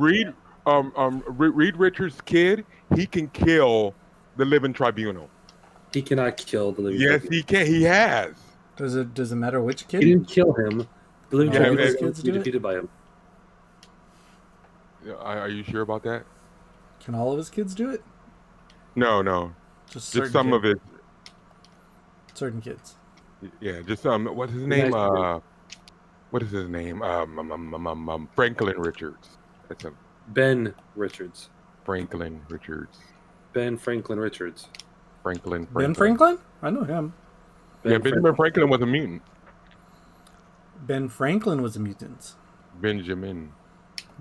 Reed Reed Richards' kid, he can kill the living tribunal. He cannot kill the living Yes, tribunal. he can. He has. Does it matter which kid? He didn't kill him. The living Yeah, tribunal his is kids to be do it? defeated by him. Are you sure about that? Can all of his kids do it? No. Just Just some of it. Certain kids. Yeah, just what's his name? What is his name? Franklin Richards. That's him. Ben Richards. Franklin Richards. Ben Franklin Richards. Franklin. Ben Franklin? I know him. Benjamin Franklin was a mutant. Ben Franklin was a mutant. Benjamin.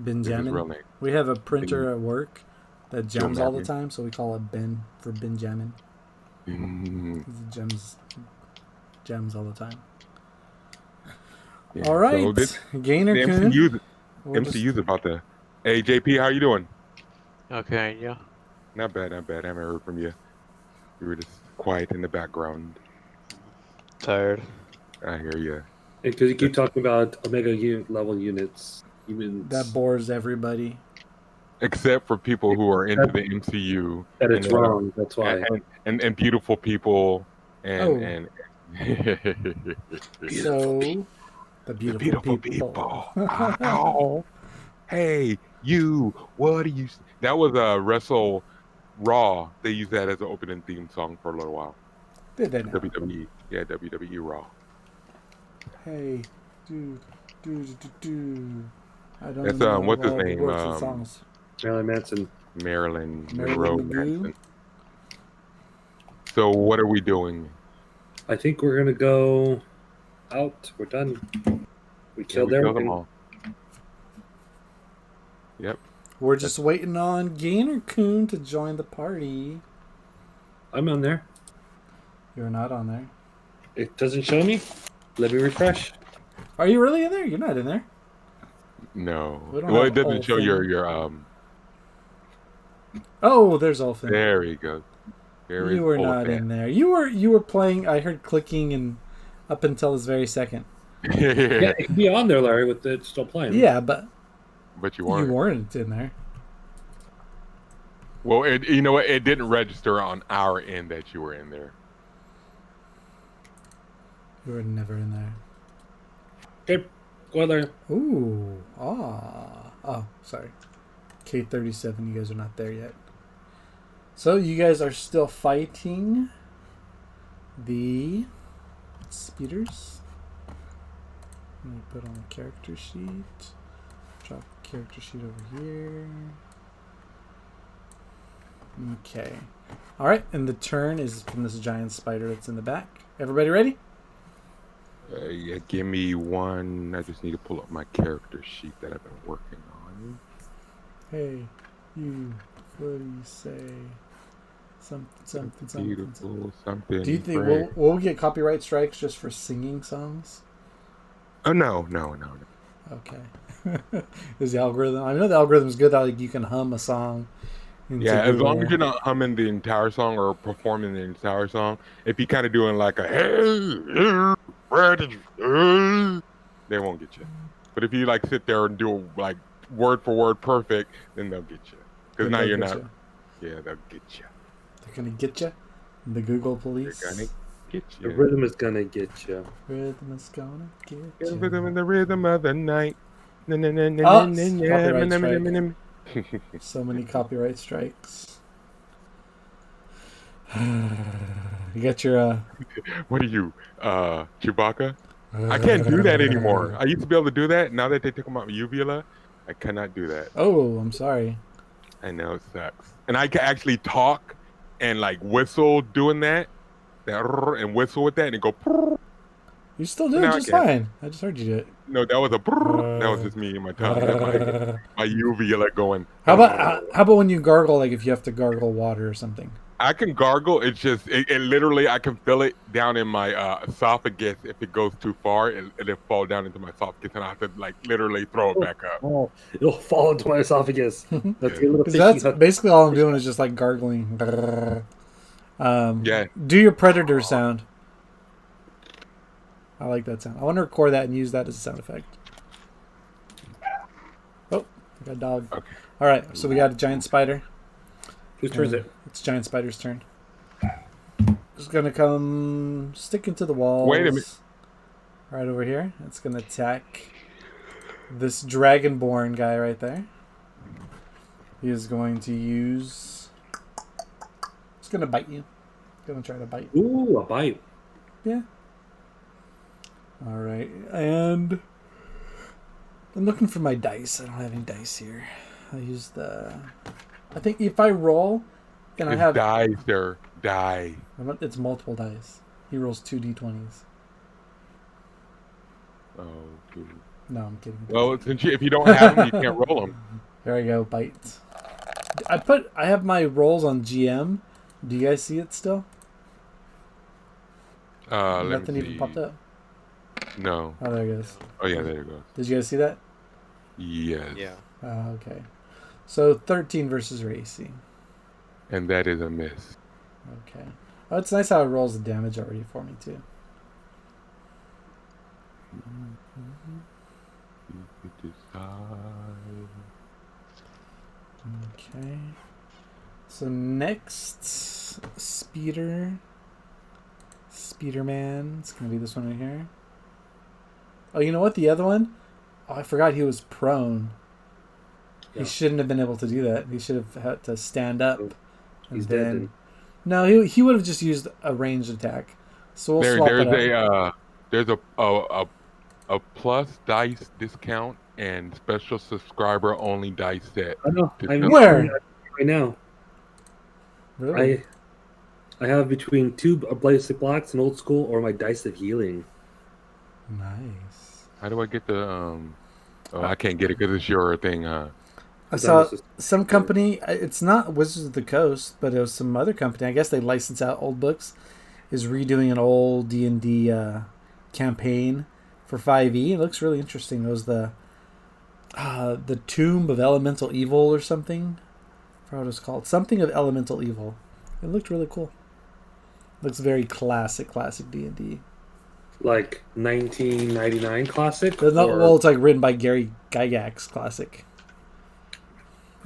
His real name. We have a printer at work that gems all the Matthew. time, so we call it Ben for Benjamin. Mm. It gems all the time. Yeah, All right, so this, Gainer the Kun. MCU's about to. Hey JP, how you doing? Okay, yeah. Not bad. I haven't heard from you. You were just quiet in the background. Tired. I hear you. Because you keep talking about Omega level units. That bores everybody. Except for people who are into the MCU. That it's wrong. That's why. And beautiful people and So the beautiful people. Ow. Hey, you! What do you? That was a Wrestle Raw. They used that as an opening theme song for a little while. Did they now? WWE, yeah, WWE Raw. Hey, do. I don't That's know what's his all the name? words of songs. Marilyn Manson. Marilyn Marilyn Monroe Monroe? Manson. So what are we doing? I think we're gonna go out. We're done. We killed everything. them all. Yep. We're just waiting on Gainer Kun to join the party. I'm on there. You're not on there. It doesn't show me. Let me refresh. Are you really in there? You're not in there. No. We don't Well, have it doesn't show Olfin. your Oh, there's Olfin. There you go. There You were not in there. You were playing. I heard clicking and up until this very second. Yeah, it could be on there, Larry, with it still playing. Yeah, but But you you weren't. weren't in there. Well, you know what? It didn't register on our end that you were in there. You were never in there. Okay, go ahead, Larry. Ooh, oh, sorry. K37, you guys are not there yet. So you guys are still fighting the speeders. Let me put on the character sheet. Drop the character sheet over here. Okay. All right, and the turn is from this giant spider that's in the back. Everybody ready? Yeah, give me one. I just need to pull up my character sheet that I've been working on. Hey, you, what do you say? Something. Beautiful, something. Do you think great. we'll get copyright strikes just for singing songs? Oh no. Okay. Is the algorithm? I know the algorithm's good. That like you can hum a song. into Yeah, as Google. long as you're not humming the entire song or performing the entire song. If you're kind of doing like a hey, where did you? They won't get you. But if you like sit there and do like word for word perfect, then they'll get you. Because Then now they'll you're get not. you. Yeah, they'll get you. They're gonna get you. The Google police. They're gonna get The you. rhythm is gonna get you. Rhythm is gonna get The you. rhythm and the rhythm of the night. Copyright strike. So many copyright strikes. You got your What are you, Chewbacca? I can't do that anymore. I used to be able to do that. Now that they took them out of uvula, I cannot do that. Oh, I'm sorry. I know it sucks. And I can actually talk and like whistle doing that and whistle with that and it go. You still do it No, I just can't. fine. I just heard you do it. No, that was a. That was just me and my tongue. That's my uvula going. How about when you gargle? Like if you have to gargle water or something. I can gargle. It's just it literally I can feel it down in my esophagus. If it goes too far, it'll fall down into my esophagus, and I have to like literally throw it back up. Oh, it'll fall into my esophagus. That's a little 'Cause fishy. that's basically all I'm doing is just like gargling. Yeah. Do your predator sound. I like that sound. I want to record that and use that as a sound effect. Oh, Like a dog. Okay. All right, so we got a giant spider. Whose turn is it? It's giant spider's turn. It's gonna come stick into the walls. Wait a minute. Right over here. It's gonna attack this dragonborn guy right there. He is going to use. It's gonna bite you. It's gonna try to bite. Ooh, a bite. Yeah. All right, and I'm looking for my dice. I don't have any dice here. I use the. I think if I roll, and I It's have. die, sir. Die. It's multiple dice. He rolls 2d20s. Oh, dude. No, I'm kidding. Well, if you don't have them, you can't roll them. There we go. Bite. I have my rolls on GM. Do you guys see it still? Let Nothing me even see. popped up. No. Oh, there it goes. Oh yeah, there it goes. Did you guys see that? Yes. Yeah. Okay. So 13 versus your AC. And that is a miss. Okay. Oh, it's nice how it rolls the damage already for me too. Okay. So next, Speederman. It's gonna be this one right here. Oh, you know what? The other one? Oh, I forgot he was prone. Yeah. He shouldn't have been able to do that. He should have had to stand up. He's and dead then- then. No, he would have just used a ranged attack. So we'll swap There's it out. there's a plus dice discount and special subscriber only dice set. I know. Where? Right now. Really? I have between two basic blocks and old school or my dice of healing. Nice. How do I get the Oh, I can't get it because it's your thing, huh? I saw some company. It's not Wizards of the Coast, but it was some other company. I guess they license out old books. Is redoing an old D&D campaign for 5e. It looks really interesting. It was the Tomb of Elemental Evil or something. I forgot what it was called. Something of Elemental Evil. It looked really cool. Looks very classic D&D. Like 1999 classic? Well, it's like written by Gary Gygax classic.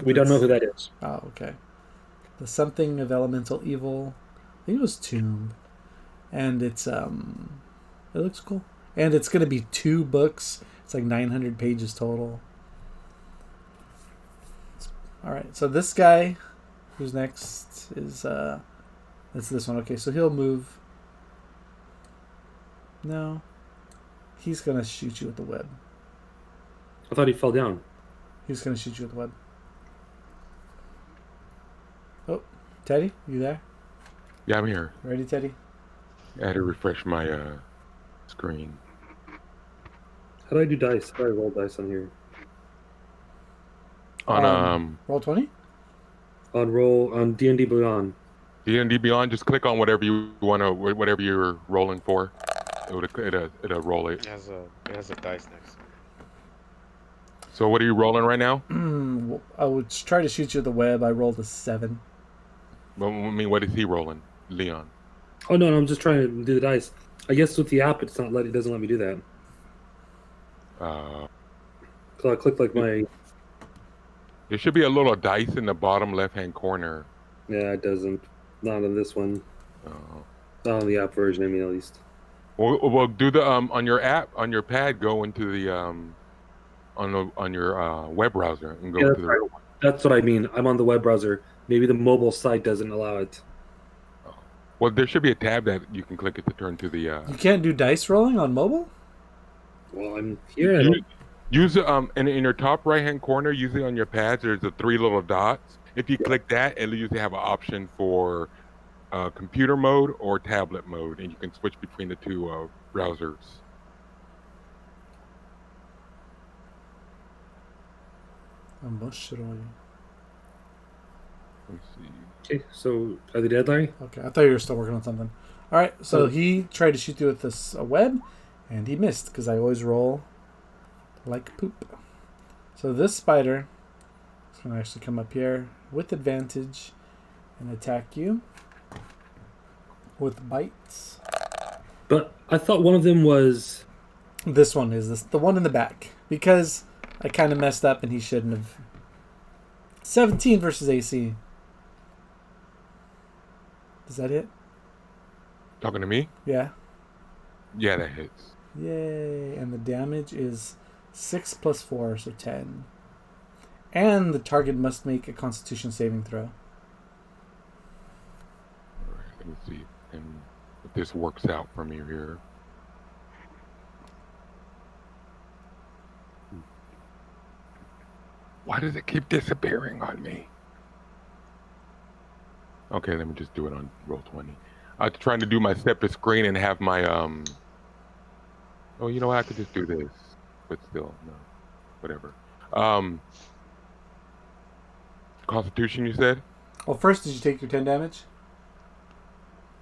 We don't know who that is. Oh, okay. The Something of Elemental Evil. I think it was Tomb. And it's it looks cool. And it's gonna be 2 books. It's like 900 pages total. Alright, so this guy who's next is it's this one. Okay, so he'll move. No. He's gonna shoot you with the web. I thought he fell down. He's gonna shoot you with the web. Oh, Teddy, you there? Yeah, I'm here. Ready, Teddy? I had to refresh my screen. How do I do dice? How do I roll dice on here? On Roll 20? On D&D Beyond. D&D Beyond, just click on whatever you want to, whatever you're rolling for. It'll roll it. It has a dice next to it. So what are you rolling right now? I would try to shoot you with the web. I rolled a 7. Well, I mean, what is he rolling? Leon. Oh no, I'm just trying to do the dice. I guess with the app, it doesn't let me do that. So I clicked like my. There should be a little dice in the bottom left-hand corner. Yeah, it doesn't. Not on this one. Oh. Not on the app version. I mean, at least. Well, do the on your app on your pad. Go into the on your web browser and go Yeah, to that's the. right. That's what I mean. I'm on the web browser. Maybe the mobile site doesn't allow it. Well, there should be a tab that you can click it to turn to the. You can't do dice rolling on mobile? Well, I'm here. Use in your top right-hand corner, usually on your pads, there's the 3 little dots. If you click that, it'll usually have an option for computer mode or tablet mode, and you can switch between the 2 browsers. Let's see. Okay, so are they dead, Larry? Okay, I thought you were still working on something. All right, so he tried to shoot you with this web, and he missed because I always roll like poop. So this spider is going to actually come up here with advantage and attack you with bites. But I thought one of them was. This one is the one in the back because I kind of messed up and he shouldn't have 17 versus AC. Does that hit? Talking to me? Yeah. Yeah, that hits. Yay. And the damage is 6 plus 4, so 10. And the target must make a Constitution saving throw. All right, let me see if this works out for me here. Why does it keep disappearing on me? Okay, let me just do it on roll 20. I was trying to do my step to screen and have my Oh, you know what? I could just do this, but still, no, whatever. Constitution, you said? Well, first, did you take your 10 damage?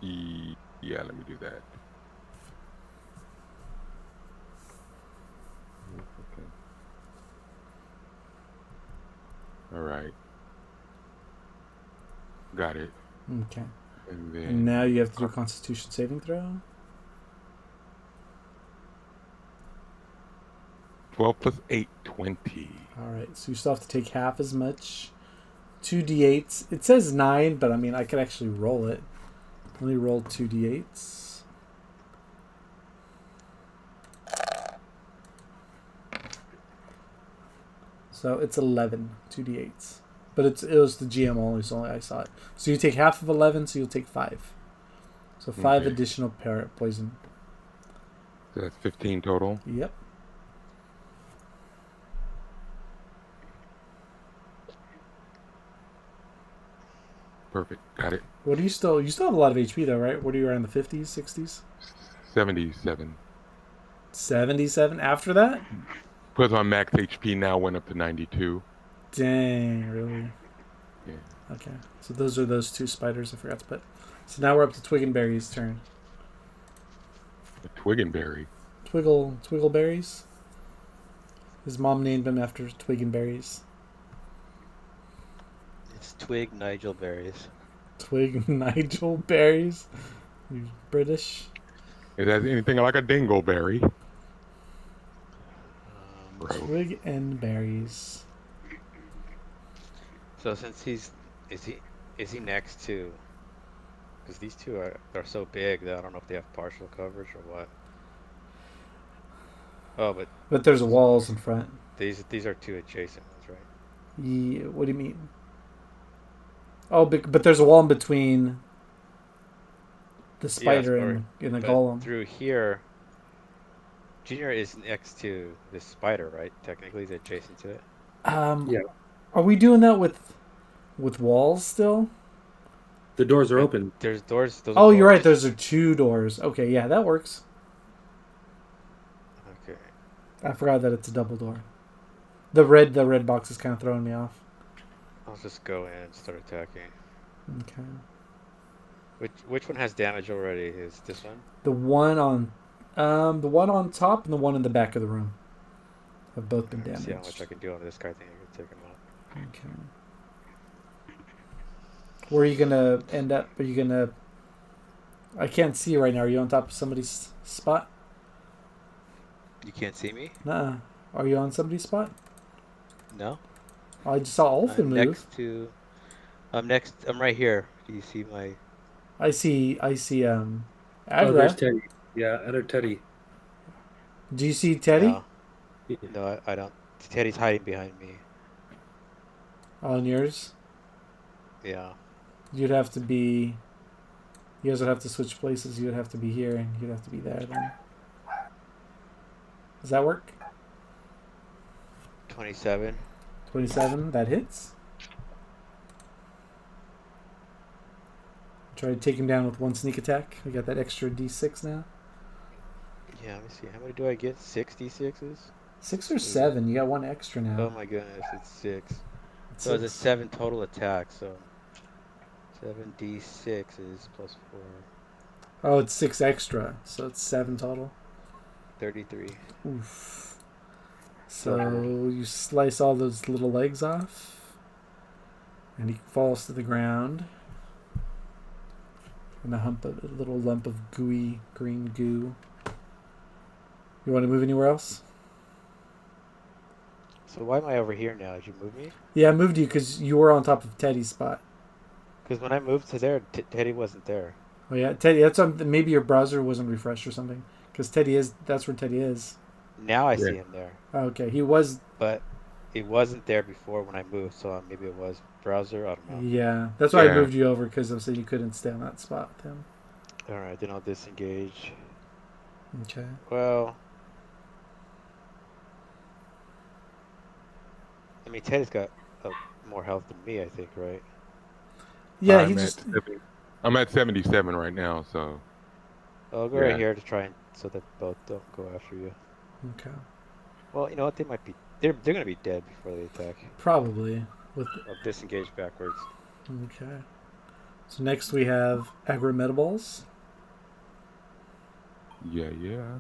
Yeah, let me do that. Okay. All right. Got it. Okay. And then And now you have to do a Constitution saving throw. 12 plus 8, 20. Alright, so you still have to take half as much. 2d8s. It says 9, but I mean, I could actually roll it. Let me roll 2d8s. So it's 11, 2d8s. But it was the GM only, so only I saw it. So you take half of 11, so you'll take 5. So 5 Okay. additional poison. So that's 15 total. Yep. Perfect. Got it. What do you still have a lot of HP though, right? What are you around the 50s, 60s? 77. 77 after that? Plus my max HP now went up to 92. Dang, really? Yeah. Okay. So those are those two spiders I forgot to put. So now we're up to Twiggenberry's turn. A Twiggenberry. Twiggleberries. His mom named him after Twiggenberries. It's Twig Nigel berries. Twig Nigel berries. You British. Is that anything like a dingleberry? Bro. Twig and berries. So since is he next to? Because these two are so big that I don't know if they have partial coverage or what. Oh, But there's walls in front. these are two adjacent ones, right? Yeah, what do you mean? Oh, but there's a wall in between the spider and the But golem. through here, Junior is next to this spider, right? Technically, is adjacent to it. Yeah. Are we doing that with walls still? The doors are open. There's doors. Those Oh, are you're right. doors. Those are 2 doors. Okay, yeah, that works. Okay. I forgot that it's a double door. The red box is kind of throwing me off. I'll just go in and start attacking. Okay. Which one has damage already? Is this one? The one on top and the one in the back of the room have both been Alright, see how much damaged. I can do on this guy. I think I can take him out. Okay. Where are you gonna end up? Are you gonna? I can't see right now. Are you on top of somebody's spot? You can't see me? Nuh-uh. Are you on somebody's spot? No. I just saw Olfin I'm move. next to. I'm next. I'm right here. Do you see my? I see. Oh, there's Agra. Teddy. Yeah, enter Teddy. Do you see Teddy? No, no, I don't. Teddy's hiding behind me. On yours? Yeah. You'd have to be. You guys would have to switch places. You would have to be here, and you'd have to be there then. Does that work? 27. 27. That hits. Try to take him down with 1 sneak attack. We got that extra d6 now. Yeah. Let me see. How many do I get? 66s. 6 or 7. You got 1 extra now. Oh my goodness! It's 6. It's So it's a 6. 7 total attack. So 7d6 is plus 4. Oh, it's 6 extra, so it's 7 total. 33. Oof. So you slice all those little legs off, and he falls to the ground. And a little lump of gooey green goo. You want to move anywhere else? So why am I over here now? Did you move me? Yeah, I moved you because you were on top of Teddy's spot. Because when I moved to there, Teddy wasn't there. Oh yeah, Teddy. That's maybe your browser wasn't refreshed or something. Because Teddy is. That's where Teddy is. Now I Yeah. see him there, Okay, he was. but it wasn't there before when I moved. So maybe it was browser. I don't know. Yeah, that's why I Yeah. moved you over because I said you couldn't stay on that spot with him. All right, then I'll disengage. Okay. Well, I mean Teddy's got more health than me, I think, right? Yeah, I'm he at just. 70 I'm at 77 right now, so I'll go Yeah. right here to try and so that both don't go after you. Okay. Well, you know what? They might be. They're gonna be dead before they attack. Probably with. I'll disengage backwards. Okay. So next we have Agrametabols. yeah.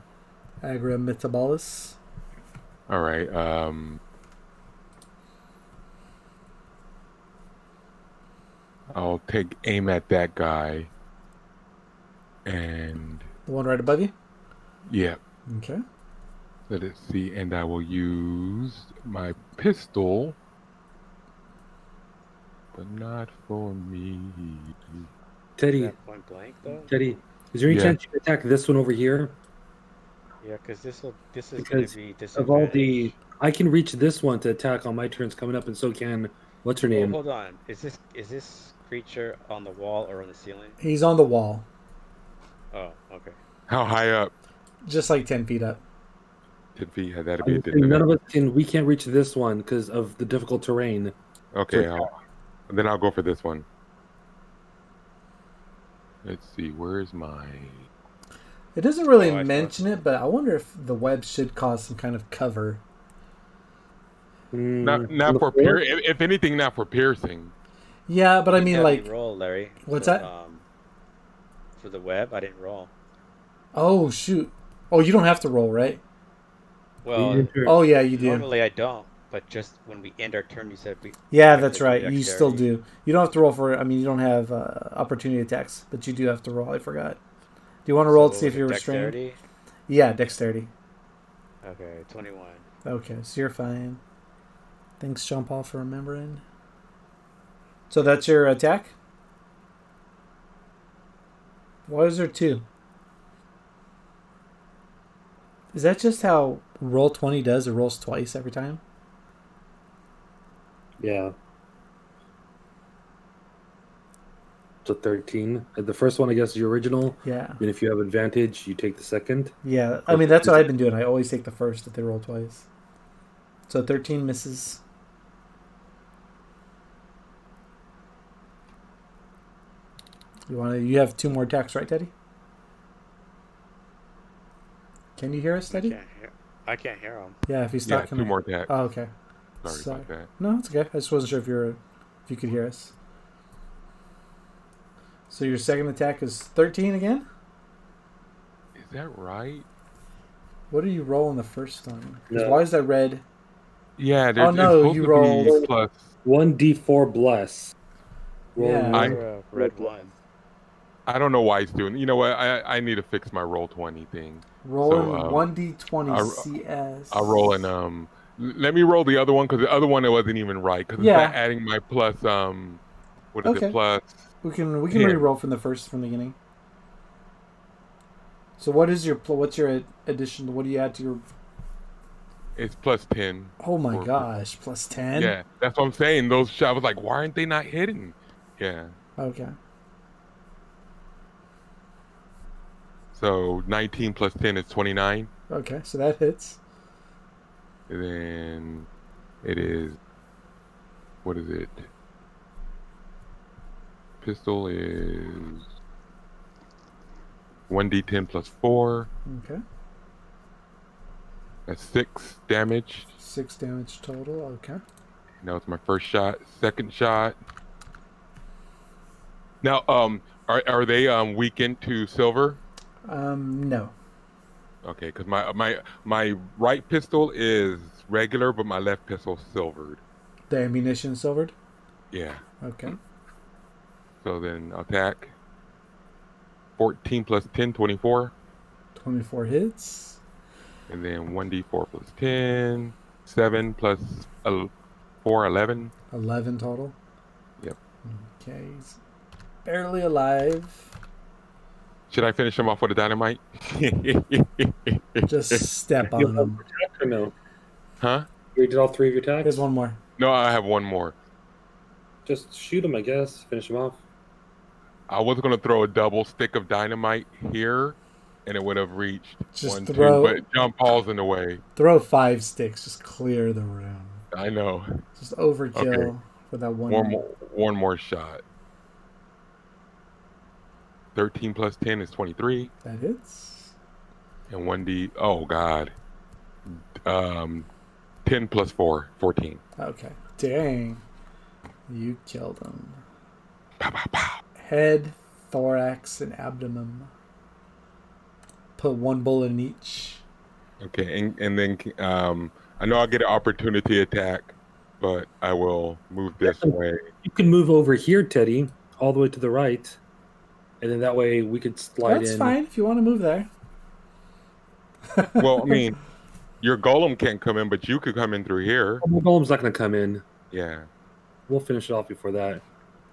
Agrametabolus. All right. I'll take aim at that guy, and The one right above you. yeah. Okay. Let us see, and I will use my pistol, but not for me. Is Teddy, that point blank though? Teddy, is there any Yeah. chance you can attack this one over here? Yeah, because this is gonna Because be of all the, disadvantage. I can reach this one to attack on my turns coming up, and so can what's her Oh, name? hold on. Is this creature on the wall or on the ceiling? He's on the wall, Oh, okay. How high up? just like 10 feet up. 10 feet. That'd I be a was saying none disadvantage. of us can. We can't reach this one because of the difficult terrain. Okay, So- then I'll go for this one. Let's see, where's my... It doesn't really Oh, I mention it, but I wonder if the web should cause some kind of cover. Not on not the for floor? if anything, not for piercing. Yeah, but I You mean, didn't have like, me roll, Larry. what's So, that? For the web, I didn't roll. oh shoot, oh you don't have to roll, right? Well, enter- Oh yeah, you do. normally I don't, but just when we end our turn, you said we. Yeah, I that's could do right. You still dexterity. do. You don't have to roll for it. I mean, you don't have opportunity attacks, but you do have to roll. I forgot. Do you want to roll to So see if was it you're restrained? dexterity? Yeah, dexterity. Okay, 21. Okay, so you're fine. Thanks, Jean Paul, for remembering. So that's your attack? Why is there two? Is that just how roll 20 does? It rolls twice every time? Yeah. So 13. The first one, I guess, is your original. Yeah. And if you have advantage, you take the second. Yeah, I mean, that's what I've been doing. I always take the first if they roll twice. So 13 misses. You have two more attacks, right, Teddy? Can you hear us, Teddy? I can't hear him. Yeah, if he's Yeah, talking. two more attacks. Oh, okay. Sorry about that. No, it's okay. I just wasn't sure if you could hear us. So your second attack is 13 again? Is that right? What are you rolling the first time? 'Cause No. why is that red? Yeah, there's Oh, no, it's supposed you to be rolled- plus. 1d4 bless. Roll Yeah. one. Or a red one. I don't know why it's doing. You know what? I need to fix my roll 20 thing. Rolling 1d20 I- CS. I'll roll an Let me roll the other one because the other one it wasn't even right because Yeah. it's not adding my plus what is Okay. it plus? We can Yeah. re-roll from the beginning. So what's your addition? What do you add to your? It's plus 10. Oh my Or- gosh, plus 10. Yeah, that's what I'm saying. Those shots, I was like, why aren't they not hitting? Yeah. Okay. So 19 plus 10 is 29. Okay, so that hits. And then it is, what is it? Pistol is 1d10 plus 4. Okay. That's 6 damage. 6 damage total. Okay. That was my first shot. Second shot. Now, are they weakened to silver? No. Okay, because my right pistol is regular, but my left pistol is silvered. The ammunition silvered. Yeah. Okay. So then attack. 14 plus 10, 24. 24 hits. And then 1d4 plus 10. 7 plus 4, 11. 11 total. Yep. Okay, he's barely alive. Should I finish him off with a dynamite? Just step You on have him. attack or no? Huh? You did all 3 of your attacks? Here's one more. No, I have one more. Just shoot him, I guess. Finish him off. I was gonna throw a double stick of dynamite here, and it would have reached Just 1, throw- 2. But John Paul's in the way. Throw 5 sticks. Just clear the room. I know. Just overkill Okay. for that one. One more shot. 13 plus 10 is 23, That hits. and 1d. Oh God. 10 plus 4, 14. Okay. Dang. You killed him. Pow, pow, pow. Head, thorax, and abdomen. Put 1 bullet in each. Okay, and then I know I'll get an opportunity attack, but I will move this way. You can move over here, Teddy, all the way to the right. And then that way we could slide That's in. fine if you want to move there. Well, I mean, your golem can't come in, but you could come in through here. Oh, my golem's not going to come in. Yeah. We'll finish it off before that.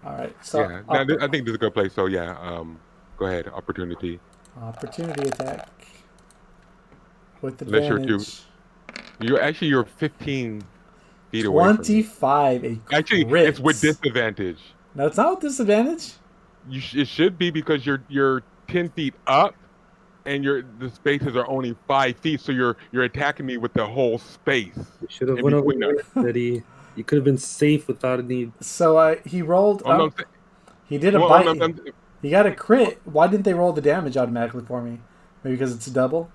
All right. So Yeah. Now, I think this is a good place. So yeah. Go ahead. Opportunity. opportunity attack with Unless you're advantage. You're 15 feet away from me. 25. A Actually, crit. it's with disadvantage. No, it's not with disadvantage. It should be because you're 10 feet up, and the spaces are only 5 feet, so you're attacking me with the whole space. You should have In went over between there, Teddy. You could have been safe without any. So he rolled. Oh, no, he did a well, bite. I'm- He got a crit. Why didn't they roll the damage automatically for me? Maybe because it's double.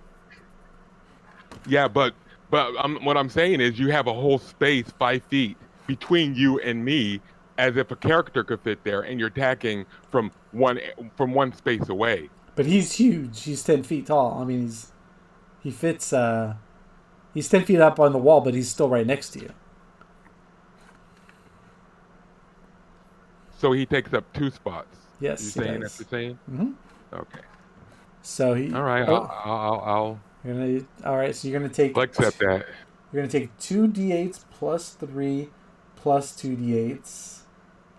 Yeah, but what I'm saying is you have a whole space 5 feet between you and me, as if a character could fit there, and you're attacking from one space away. But he's huge. He's 10 feet tall. I mean, he fits. He's 10 feet up on the wall, but he's still right next to you. So he takes up 2 spots. Yes, You he saying does. that's the same? Mm-hmm. Okay. So he. All right. Oh, I'll all right. So you're gonna take. accept that. You're gonna take 2d8s plus 3 plus 2d8s.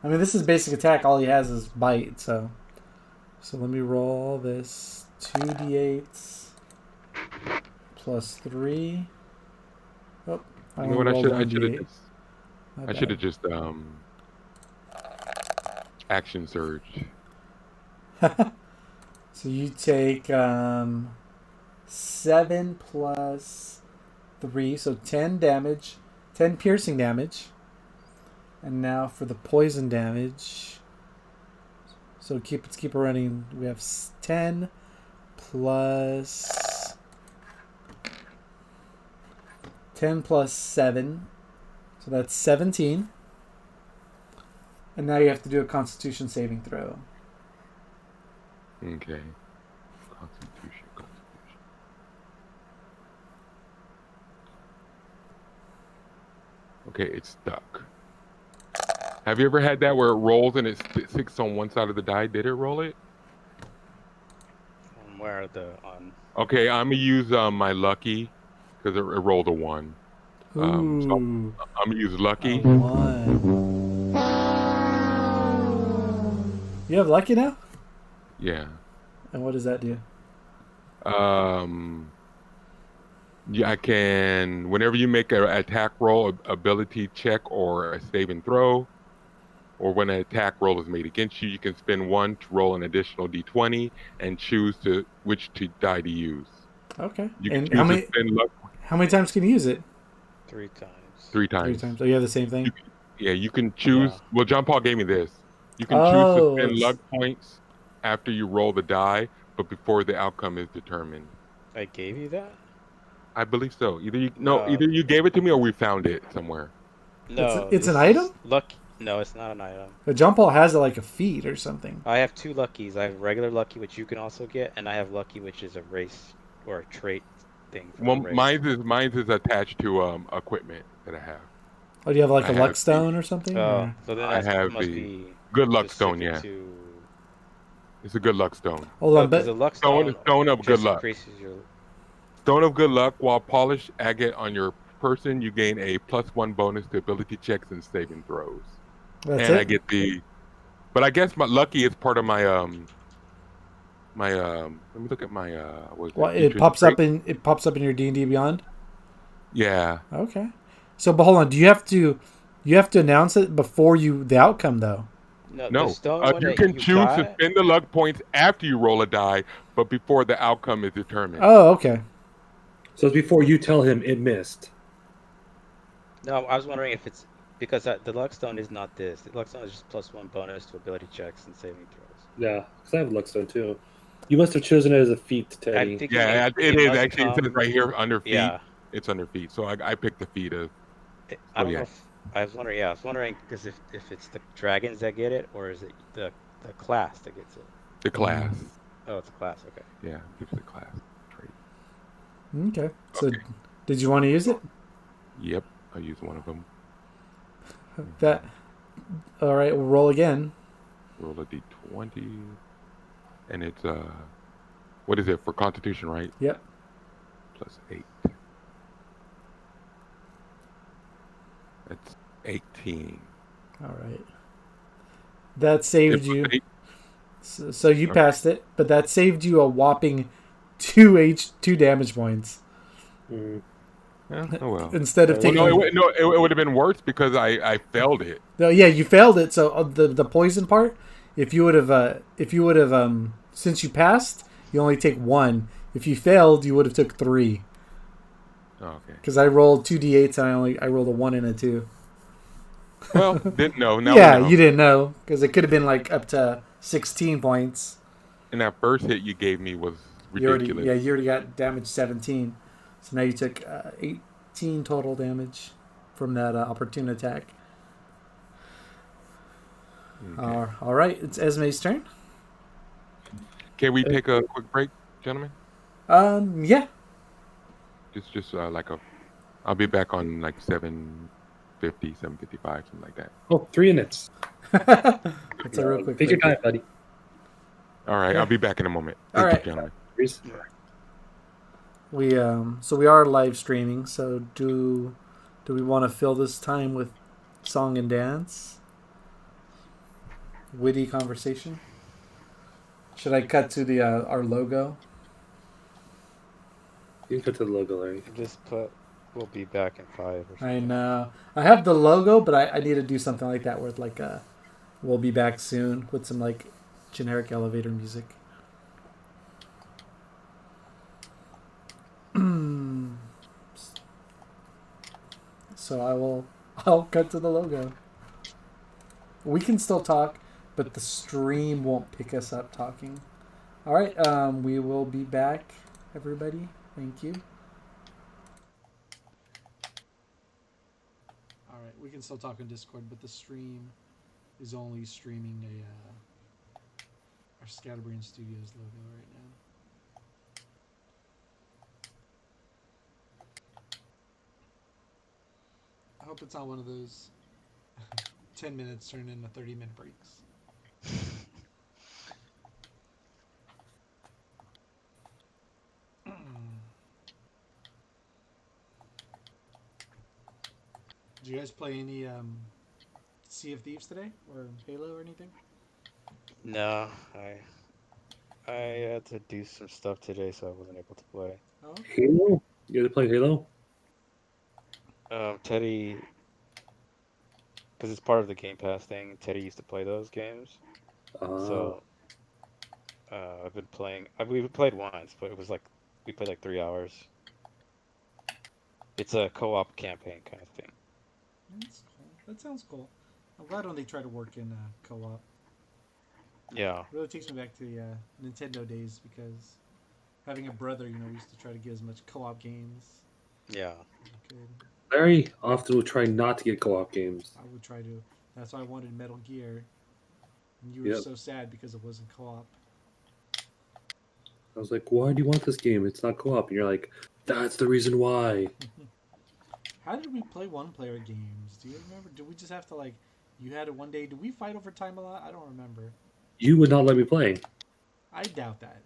I mean, this is basic attack. All he has is bite. So let me roll this 2d8s plus 3. Oh, You know what? I should have 1d8. I should have just action surge. So you take 7 plus 3, so 10 damage, 10 piercing damage. And now for the poison damage. So let's keep it running. We have 10 plus 7. So that's 17. And now you have to do a Constitution saving throw. Okay. Constitution. Okay, it's stuck. Have you ever had that where it rolls and it sticks on one side of the die? Did it roll it? Where on? Okay, I'm gonna use my lucky because it rolled a 1. So Ooh. I'm gonna use lucky. A 1. You have lucky now? Yeah. And what does that do? Yeah, I can. Whenever you make an attack roll, ability check, or a save and throw, or when an attack roll is made against you, you can spend 1 to roll an additional d20 and choose which die to use. Okay. You can And choose to spend luck how many times can you use it? 3 times. 3 times. 3 times. Oh, you have the same thing? Yeah, you can choose. Yeah. Well, John Paul gave me this. You can choose Oh, to spend it's- luck points after you roll the die, but before the outcome is determined. I gave you that? I believe so. Either you gave it to me or we found it somewhere. No. It's an this item? is Lucky. No, it's not an item. But John Paul has it like a feat or something. I have 2 luckies. I have regular lucky, which you can also get, and I have lucky, which is a race or a trait thing. From Well, a race. mine is attached to equipment that I have. Oh, do you have like I a have luck stone or something? Oh, Or- so then I that have must the be Good luck stone, specific yeah. To... It's a good luck stone. Hold No, on, 'cause the but luck Stone of just good luck. increases your. Stone of good luck, while polished agate on your person, you gain a +1 bonus to ability checks and saving throws. That's and it. I get but I guess my lucky is part of my let me look at my what is Well, it? Features it pops up in your D&D Beyond. Yeah. Okay. So, but hold on. Do you have to announce it before the outcome though? No, the No. stone one You that can you choose to got. spend the luck points after you roll a die, but before the outcome is determined. Oh, okay. So it's before you tell him it missed. No, I was wondering if it's because the luck stone is not this. The luck stone is just +1 bonus to ability checks and saving throws. Yeah, because I have Luckstone too. You must have chosen it as a feat, I'm Teddy. thinking Yeah, it it is must actually. It says come. right here under feet. Yeah, It's under feet. So I picked the feet of. I Oh, don't know yeah. if I was wondering. Yeah, I was wondering because if it's the dragons that get it or is it the class that gets it? The class. Oh, it's a class. Okay. Yeah, gives the class trait. Okay. So, Okay. did you want to use it? Yep, I used one of them. That. All right. We'll roll again. Roll a d20, and it's what is it for Constitution, right? Yep. +8. That's 18. All right. That saved It's you. +8. So you Okay. passed it, but that saved you a whopping 2 damage points Mm. Yeah, oh well. instead of Well, taking. it would have been worse because I failed it. No, yeah, you failed it. So the poison part, if you would have since you passed, you only take 1. If you failed, you would have took 3. Oh, okay. Because I rolled 2d8s and I rolled a 1 and a 2. Well, didn't know. Now Yeah, we know. you didn't know because it could have been like up to 16 points. And that first hit you gave me was You ridiculous. already got damage 17. So now you took 18 total damage from that opportune attack. Okay. All right, it's Esme's turn. Can we take a quick break, gentlemen? Yeah. Just like I'll be back on like 7:50, 7:55, something like that. Oh, 3 minutes. It's a real quick. Take your break. time, buddy. All right, Yeah. I'll be back in a moment. All Thank right. you, gentlemen. Please. We are live streaming. So do we want to fill this time with song and dance, witty conversation? Should I cut to the our logo? You can cut to the logo, Larry. Just put. We'll be back in 5 or something. I know I have the logo, but I need to do something like that with like we'll be back soon with some like generic elevator music. So I'll cut to the logo. We can still talk, but the stream won't pick us up talking. All right, we will be back, everybody. Thank you. All right, we can still talk on Discord, but the stream is only streaming our Scatterbrain Studios logo right now. I hope it's not one of those 10 minutes turn into 30-minute breaks. Did you guys play any Sea of Thieves today? Or Halo or anything? No, I had to do some stuff today, so I wasn't able to play. Oh, Halo? You guys play Halo? Teddy, because it's part of the Game Pass thing. Teddy used to play those games, so I've been playing. We played once, but it was like we played like 3 hours. It's a co-op campaign kind of thing. that's cool. That sounds cool. I'm glad when they try to work in co-op. Yeah. It really takes me back to the Nintendo days because having a brother, we used to try to get as much co-op games Yeah. as we could. Larry often will try not to get co-op games. I would try to. That's why I wanted Metal Gear. And you were Yep. so sad because it wasn't co-op. I was like, why do you want this game? It's not co-op. And you're like, that's the reason why. How did we play one-player games? Do you remember? Did we just have to you had it one day? Did we fight over time a lot? I don't remember. You would not let me play. I doubt that.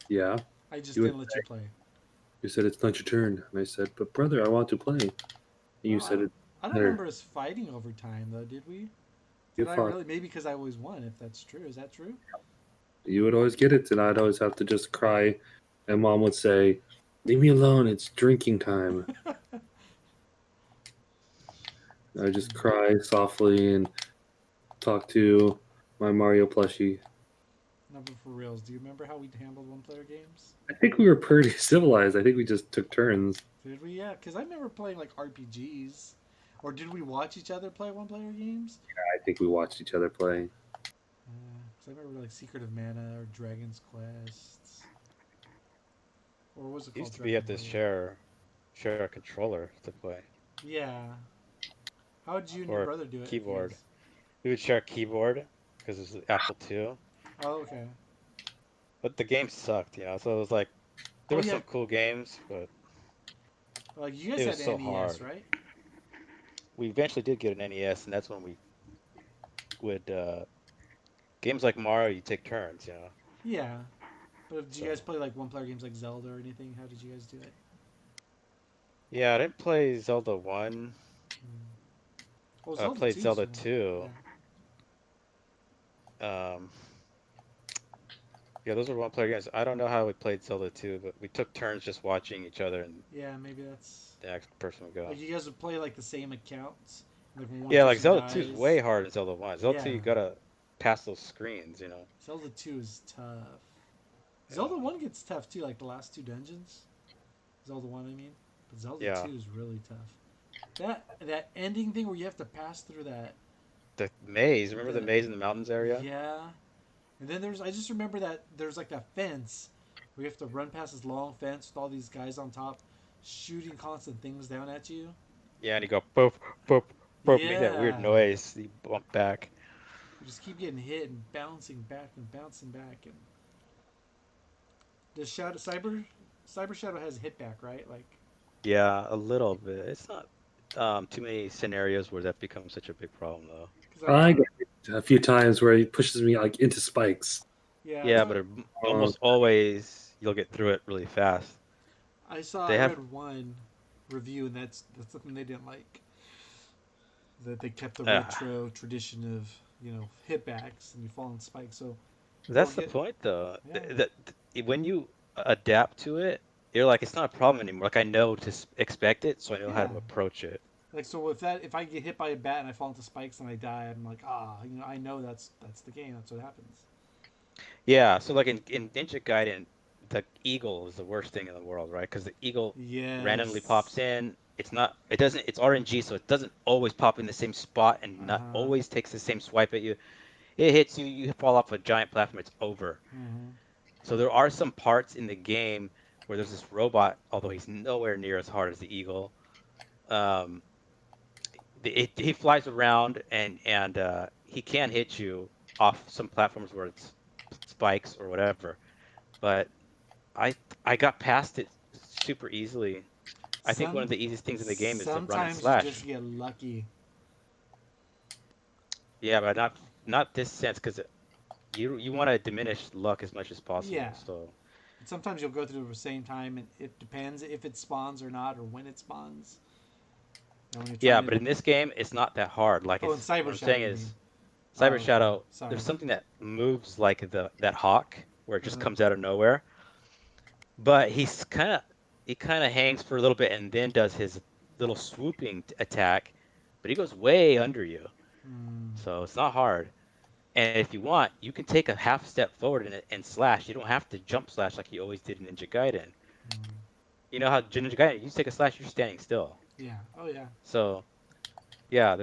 Yeah. I just You would didn't let you play. You said, it's not your turn. And I said, but brother, I want to play. You Well, said it. I don't remember us fighting over time though, did we? You Did I fought. really? Maybe because I always won. If that's true, is that true? You would always get it, and I'd always have to just cry. And Mom would say, "Leave me alone. It's drinking time." I would just cry softly and talk to my Mario plushie. No, but for reals, do you remember how we handled one-player games? I think we were pretty civilized. I think we just took turns. Did we? Yeah, because I remember playing like RPGs. Or did we watch each other play one-player games? I think we watched each other play. Because I remember like Secret of Mana or Dragon's Quest. Or what was it called? Used to be you have to share a controller to play. Yeah. How did you and your Or brother do it? keyboard. We would share a keyboard because it was Apple II. Oh, okay. But the game sucked, you know. So it was like there were some cool games, but like you guys it had was so NES, hard. right? We eventually did get an NES, and that's when we would games like Mario. You take turns, you know. Yeah. But did you guys play like one-player games like Zelda or anything? How did you guys do it? Yeah, I didn't play Zelda 1. Well, I Zelda played 2's Zelda fun. 2. Yeah. Yeah, those were one-player games. I don't know how we played Zelda 2, but we took turns just watching each other, and Yeah, maybe that's. the next person would go. Like you guys would play like the same accounts. Like when one Yeah, like person Zelda dies. 2 is way harder than Zelda 1. Zelda 2, Yeah. you gotta pass those screens, you know. Zelda 2 is tough. Yeah. Zelda 1 gets tough too, like the last 2 dungeons. Zelda 1, I mean. But Zelda 2 is really tough. That ending thing where you have to pass through that. The maze. Remember the maze in the mountains area? Yeah. And then I just remember that there's like that fence where you have to run past this long fence with all these guys on top shooting constant things down at you. Yeah, and you go boop, boop, boop, make that weird Yeah. noise. You bump back. You just keep getting hit and bouncing back and bouncing back. And does Cyber Shadow has hit back, right? Like. Yeah, a little bit. It's not too many scenarios where that becomes such a big problem, though. I got a few times where he pushes me like into spikes. Yeah, but almost always you'll get through it really fast. I read one review, and that's something they didn't like. That they kept the retro tradition of hitbacks and you fall in spikes. So that's the point, though. Yeah. That when you adapt to it, you're like, it's not a problem anymore. Like I know to expect it, so I know how to approach it. Like so, if I get hit by a bat and I fall into spikes and I die, I'm like, I know that's the game. That's what happens. Yeah. So like in Ninja Gaiden, the eagle is the worst thing in the world, right? Because the eagle randomly pops in. It's RNG, so it doesn't always pop in the same spot and not always takes the same swipe at you. It hits you, you fall off a giant platform, it's over. So there are some parts in the game where there's this robot, although he's nowhere near as hard as the eagle. He flies around and he can hit you off some platforms where it's spikes or whatever. But I got past it super easily. I think one of the easiest things in the game is to run and slash. Sometimes you just get lucky. Yeah, but not this sense, because you want to diminish luck as much as possible. Yeah. So sometimes you'll go through the same time, and it depends if it spawns or not, or when it spawns. Yeah, but in this game, it's not that hard. Like in Cyber what I'm Shadow, saying is, Cyber Shadow. Sorry. There's something that moves like that hawk, where it just comes out of nowhere. But he kind of hangs for a little bit and then does his little swooping attack, but he goes way under you. So it's not hard. And if you want, you can take a half step forward and slash. You don't have to jump slash like you always did in Ninja Gaiden. You know how Ninja Gaiden, you take a slash, you're standing still. Yeah. Oh yeah. So, yeah,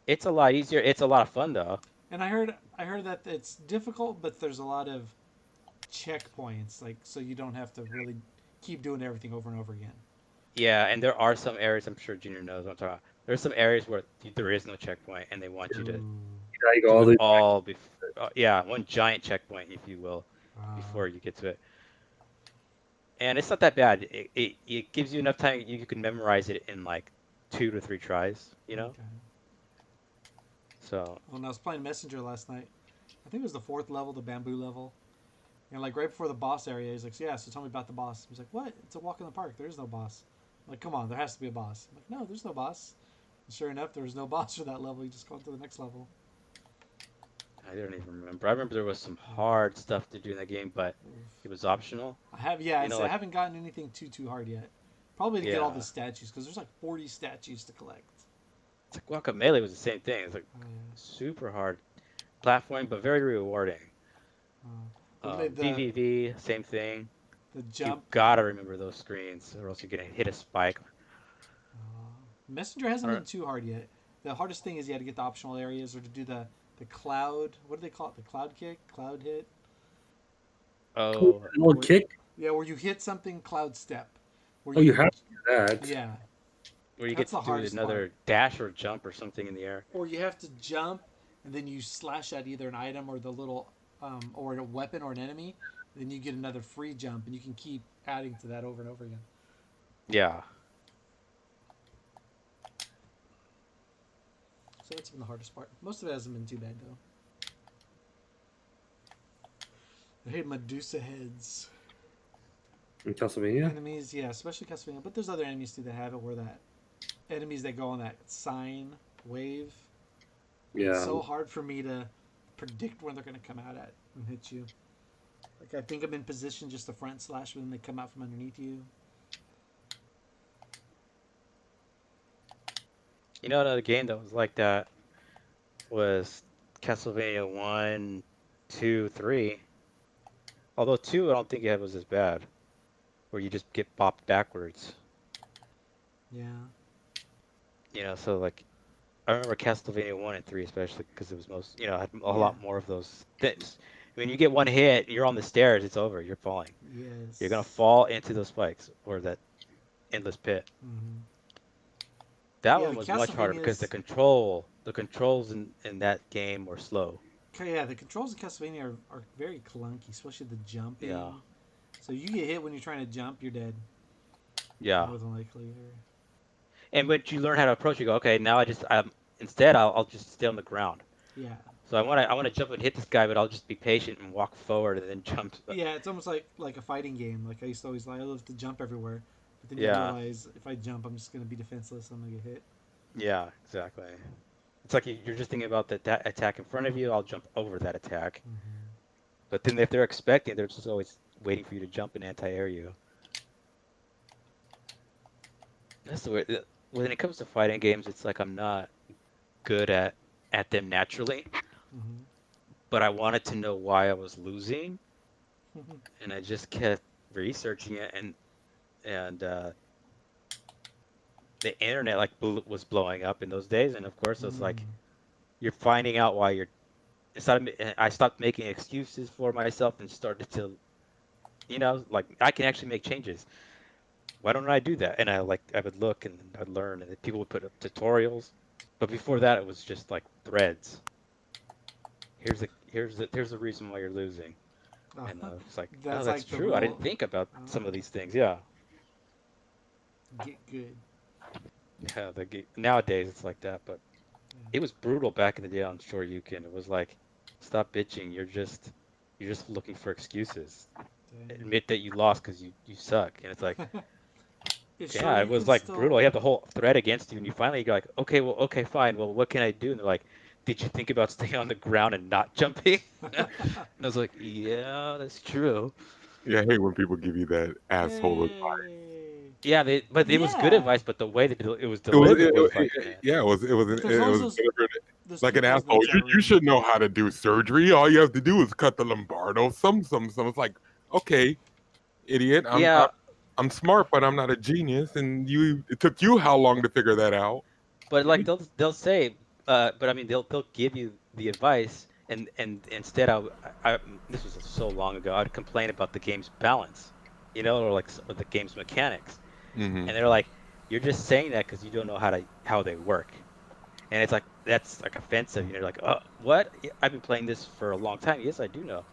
it's a lot easier. It's a lot of fun though. And I heard that it's difficult, but there's a lot of checkpoints, like so you don't have to really keep doing everything over and over again. Yeah, and there are some areas, I'm sure Junior knows what I'm talking about. There's some areas where there is no checkpoint, and they want you to do it all before. Yeah, one giant checkpoint, if you will, before you get to it. And it's not that bad. It gives you enough time. You can memorize it in like 2 to 3 tries, you know? Okay. So. When I was playing Messenger last night, I think it was the 4th level, the bamboo level. And like right before the boss area, he's like, yeah, so tell me about the boss. I was like, what? It's a walk in the park. There is no boss. Like, come on, there has to be a boss. I'm like, no, there's no boss. And sure enough, there was no boss for that level. You just go to the next level. I don't even remember. I remember there was some hard stuff to do in that game, but it was optional. I Like, haven't gotten anything too hard yet. Probably to get all the yeah. statues, because there's like 40 statues to collect. It's like Guacamelee was the same thing. It's like super hard platforming, but very rewarding. The VVV, same thing. the You jump. gotta remember those screens, or else you're gonna hit a spike. Messenger hasn't been too hard yet. The hardest thing is you had to get the optional areas or to do the cloud. What do they call it? The cloud kick, cloud hit. Oh, Little kick. Yeah, where you hit something, cloud step. Where Oh, you have to do that. Yeah. where you That's get the to do hardest another dash or jump or something in the air. Or you have to jump and then you slash at either an item or the little or a weapon or an enemy. Then you get another free jump and you can keep adding to that over and over again. Yeah. So that's been the hardest part. Most of it hasn't been too bad though. I hate Medusa heads. In Castlevania? Enemies, yeah, especially Castlevania. But there's other enemies too that have it where that enemies that go on that sign wave. Yeah. It's so hard for me to predict when they're going to come out at and hit you. Like, I think I'm in position just to front slash when they come out from underneath you. You know, another game that was like that was Castlevania 1, 2, 3. Although 2, I don't think it was as bad. Where you just get bopped backwards. Yeah. You know, so like, I remember Castlevania 1 and 3 especially because it was most, you know, had a lot more of those things. When you get one hit, you're on the stairs, it's over, you're falling. Yes. You're gonna fall into those spikes or that endless pit. Mm-hmm. That one was much harder because the controls in that game were slow. Yeah, the controls in Castlevania are very clunky, especially the jumping. Yeah. So you get hit when you're trying to jump, you're dead. Yeah. More than likely. And when you learn how to approach, you go, okay, now instead I'll just stay on the ground. Yeah. So I want to jump and hit this guy, but I'll just be patient and walk forward and then jump. Yeah, it's almost like a fighting game. Like I used to always I love to jump everywhere, but then you realize if I jump, I'm just gonna be defenseless. I'm gonna get hit. Yeah, exactly. It's like you're just thinking about that attack in front of you. I'll jump over that attack. Mm-hmm. But then if they're expecting, they're just always waiting for you to jump and anti-air you. That's the way. When it comes to fighting games, it's like I'm not good at them naturally. Mm-hmm. But I wanted to know why I was losing, and I just kept researching it, and the internet was blowing up in those days, and of course it's like you're finding out why you're. I stopped making excuses for myself and started to, you know, like I can actually make changes. Why don't I do that? And I would look and I'd learn, and people would put up tutorials. But before that, it was just like threads. Here's the reason why you're losing. And it's like, oh, that's like true. I didn't think about some of these things. Yeah. Get good. Yeah. Nowadays it's like that, but it was brutal back in the day on Shoryuken. It was like, stop bitching. You're just looking for excuses. Dang. Admit that you lost because you suck. And it's like, yeah, it was like brutal. You have the whole thread against you, and you finally go like, okay, fine. Well, what can I do? And they're like, did you think about staying on the ground and not jumping? And I was like, yeah, that's true. Yeah, I hate when people give you that asshole advice. Yeah, but it was good advice, but the way that it was delivered was like, it was delivered like an asshole. You should know how to do surgery. All you have to do is cut the lumbardo. Some. It's like, okay, idiot. I'm smart, but I'm not a genius. And it took you how long to figure that out? But like they'll say, but I mean they'll give you the advice, and instead I this was so long ago. I'd complain about the game's balance, you know, or the game's mechanics, and they're like, you're just saying that because you don't know how they work, and it's like that's like offensive. You're like, oh, what? I've been playing this for a long time. Yes, I do know,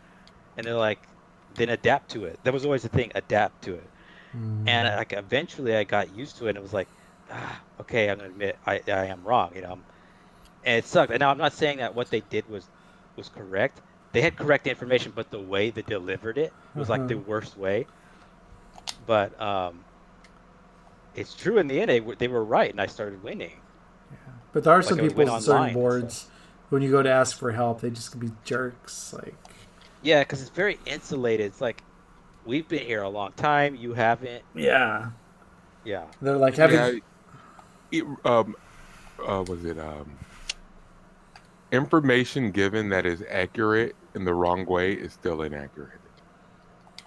and they're like, then adapt to it. That was always the thing, adapt to it. And like eventually I got used to it, and it was like, okay, I'm gonna admit I am wrong, you know. And it sucked. And now I'm not saying that what they did was correct. They had correct information, but the way they delivered it was like the worst way. But it's true in the end. They were right, and I started winning. But there are Like, some I would people win in certain online and boards when you go to ask for help, they just can be jerks. Like, Yeah, because it's very insulated. It's like we've been here a long time. You haven't. yeah, Yeah. they're like having. Yeah. Was it information given that is accurate in the wrong way is still inaccurate.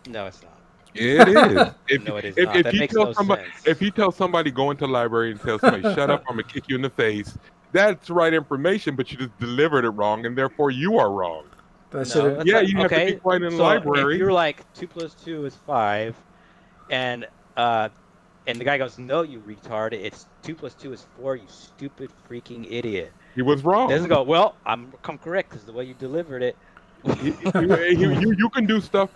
No, it's not. It is. No, it is not. That makes no sense. If you tell somebody go into the library and tell somebody shut up, I'm gonna kick you in the face. That's the right information, but you just delivered it wrong, and therefore you are wrong. That No, should that's Yeah, like, you have to okay. be quiet in the So library. if you're like 2 + 2 is 5, and the guy goes, "No, you retard! It's 2 + 2 is 4. You stupid freaking idiot!" He was wrong. Doesn't go. Well, I'm correct because the way you delivered it. You can do stuff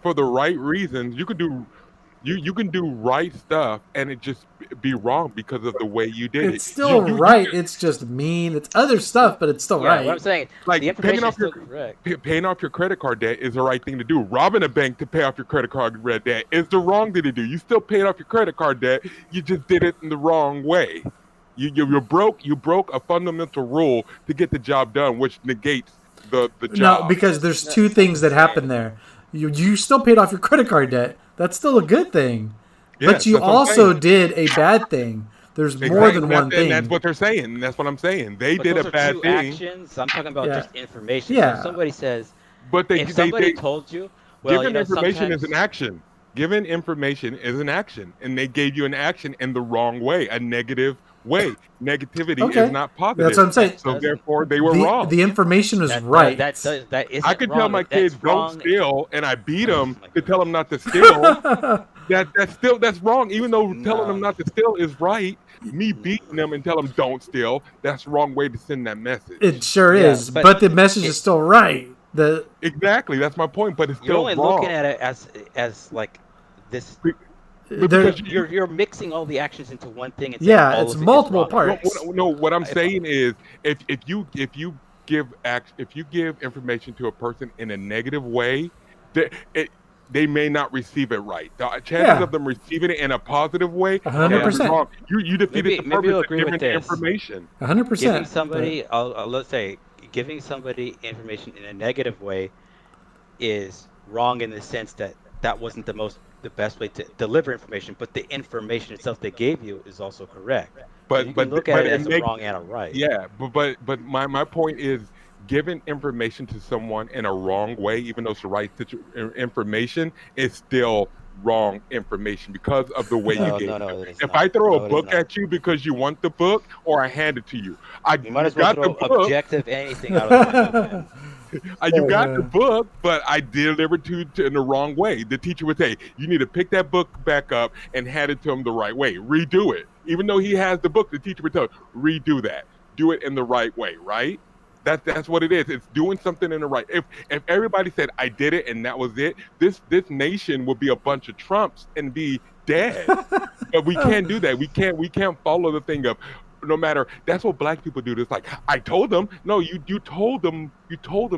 for the right reasons. You can do right stuff and it just be wrong because of the way you did it. It's still right. It's just mean. It's other stuff, but it's still Yeah, right. what I'm saying, Like the information is still correct. paying off your credit card debt is the right thing to do. Robbing a bank to pay off your credit card debt is the wrong thing to do. You still paid off your credit card debt. You just did it in the wrong way. You broke a fundamental rule to get the job done, which negates the job. No, because there's two things that happen there. You still paid off your credit card debt. That's still a good thing. Yes, but you that's what I'm also saying. did a bad thing. There's more than one thing. And that's what they're saying. That's what I'm saying. They But did those a are bad two thing. actions. I'm talking about Yeah. just information. Yeah. So if somebody says, But if somebody told you, well, giving information is sometimes- an action. Giving information is an action, and they gave you an action in the wrong way, a negative way. Negativity Okay. is not positive. That's what I'm saying. So therefore, they were wrong. The information was that, right. That isn't I could wrong. tell my That's kids wrong. don't steal, and I beat them my to tell them not to steal. That's wrong. Even though telling No. them not to steal is right, me beating them and tell them don't steal, that's the wrong way to send that message. It sure Yeah, is, but but the message is still right. Exactly, that's my point. But it's You're still only wrong. looking at it as like this. there- You're mixing all the actions into one thing. And Yeah, saying all it's of it is multiple wrong. parts. No, what I'm saying is, if you give information to a person in a negative way, they may not receive it right. The chances Yeah. of them receiving it in a positive way, 100%. is wrong. You defeated the Maybe you'll purpose agree of with giving this. information. 100%. Giving somebody, let's say, giving somebody information in a negative way is wrong in the sense that that wasn't the best way to deliver information, but the information itself they gave you is also correct. But you can look at it as a makes- wrong and a right. Yeah, but my point is giving information to someone in a wrong way, even though it's the right information, is still wrong information because of the way you No, gave no, it. no, it is If not. I throw No, a it is book not. at you because you want the book, or I hand it to you, You might as well got throw the book. objective anything out of the window. You got the book, but I delivered to in the wrong way. The teacher would say, "You need to pick that book back up and hand it to him the right way. Redo it." Even though he has the book, the teacher would tell him, "Redo that. Do it in the right way." Right? That's what it is. It's doing something in the right. If everybody said, "I did it," and that was it, this nation would be a bunch of Trumps and be dead. But we can't do that. We can't follow the thing of. No matter, that's what black people do. It's like, I told them. No, you told them,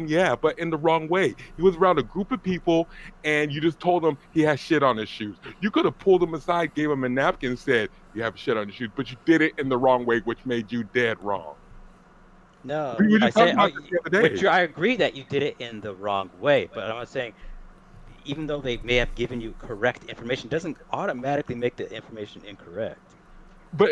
yeah, but in the wrong way. He was around a group of people, and you just told him he has shit on his shoes. You could have pulled him aside, gave him a napkin, and said, "You have shit on your shoes," but you did it in the wrong way, which made you dead wrong. No, We were just I talking about this the other day. I agree that you did it in the wrong way, but I'm saying, even though they may have given you correct information, doesn't automatically make the information incorrect. But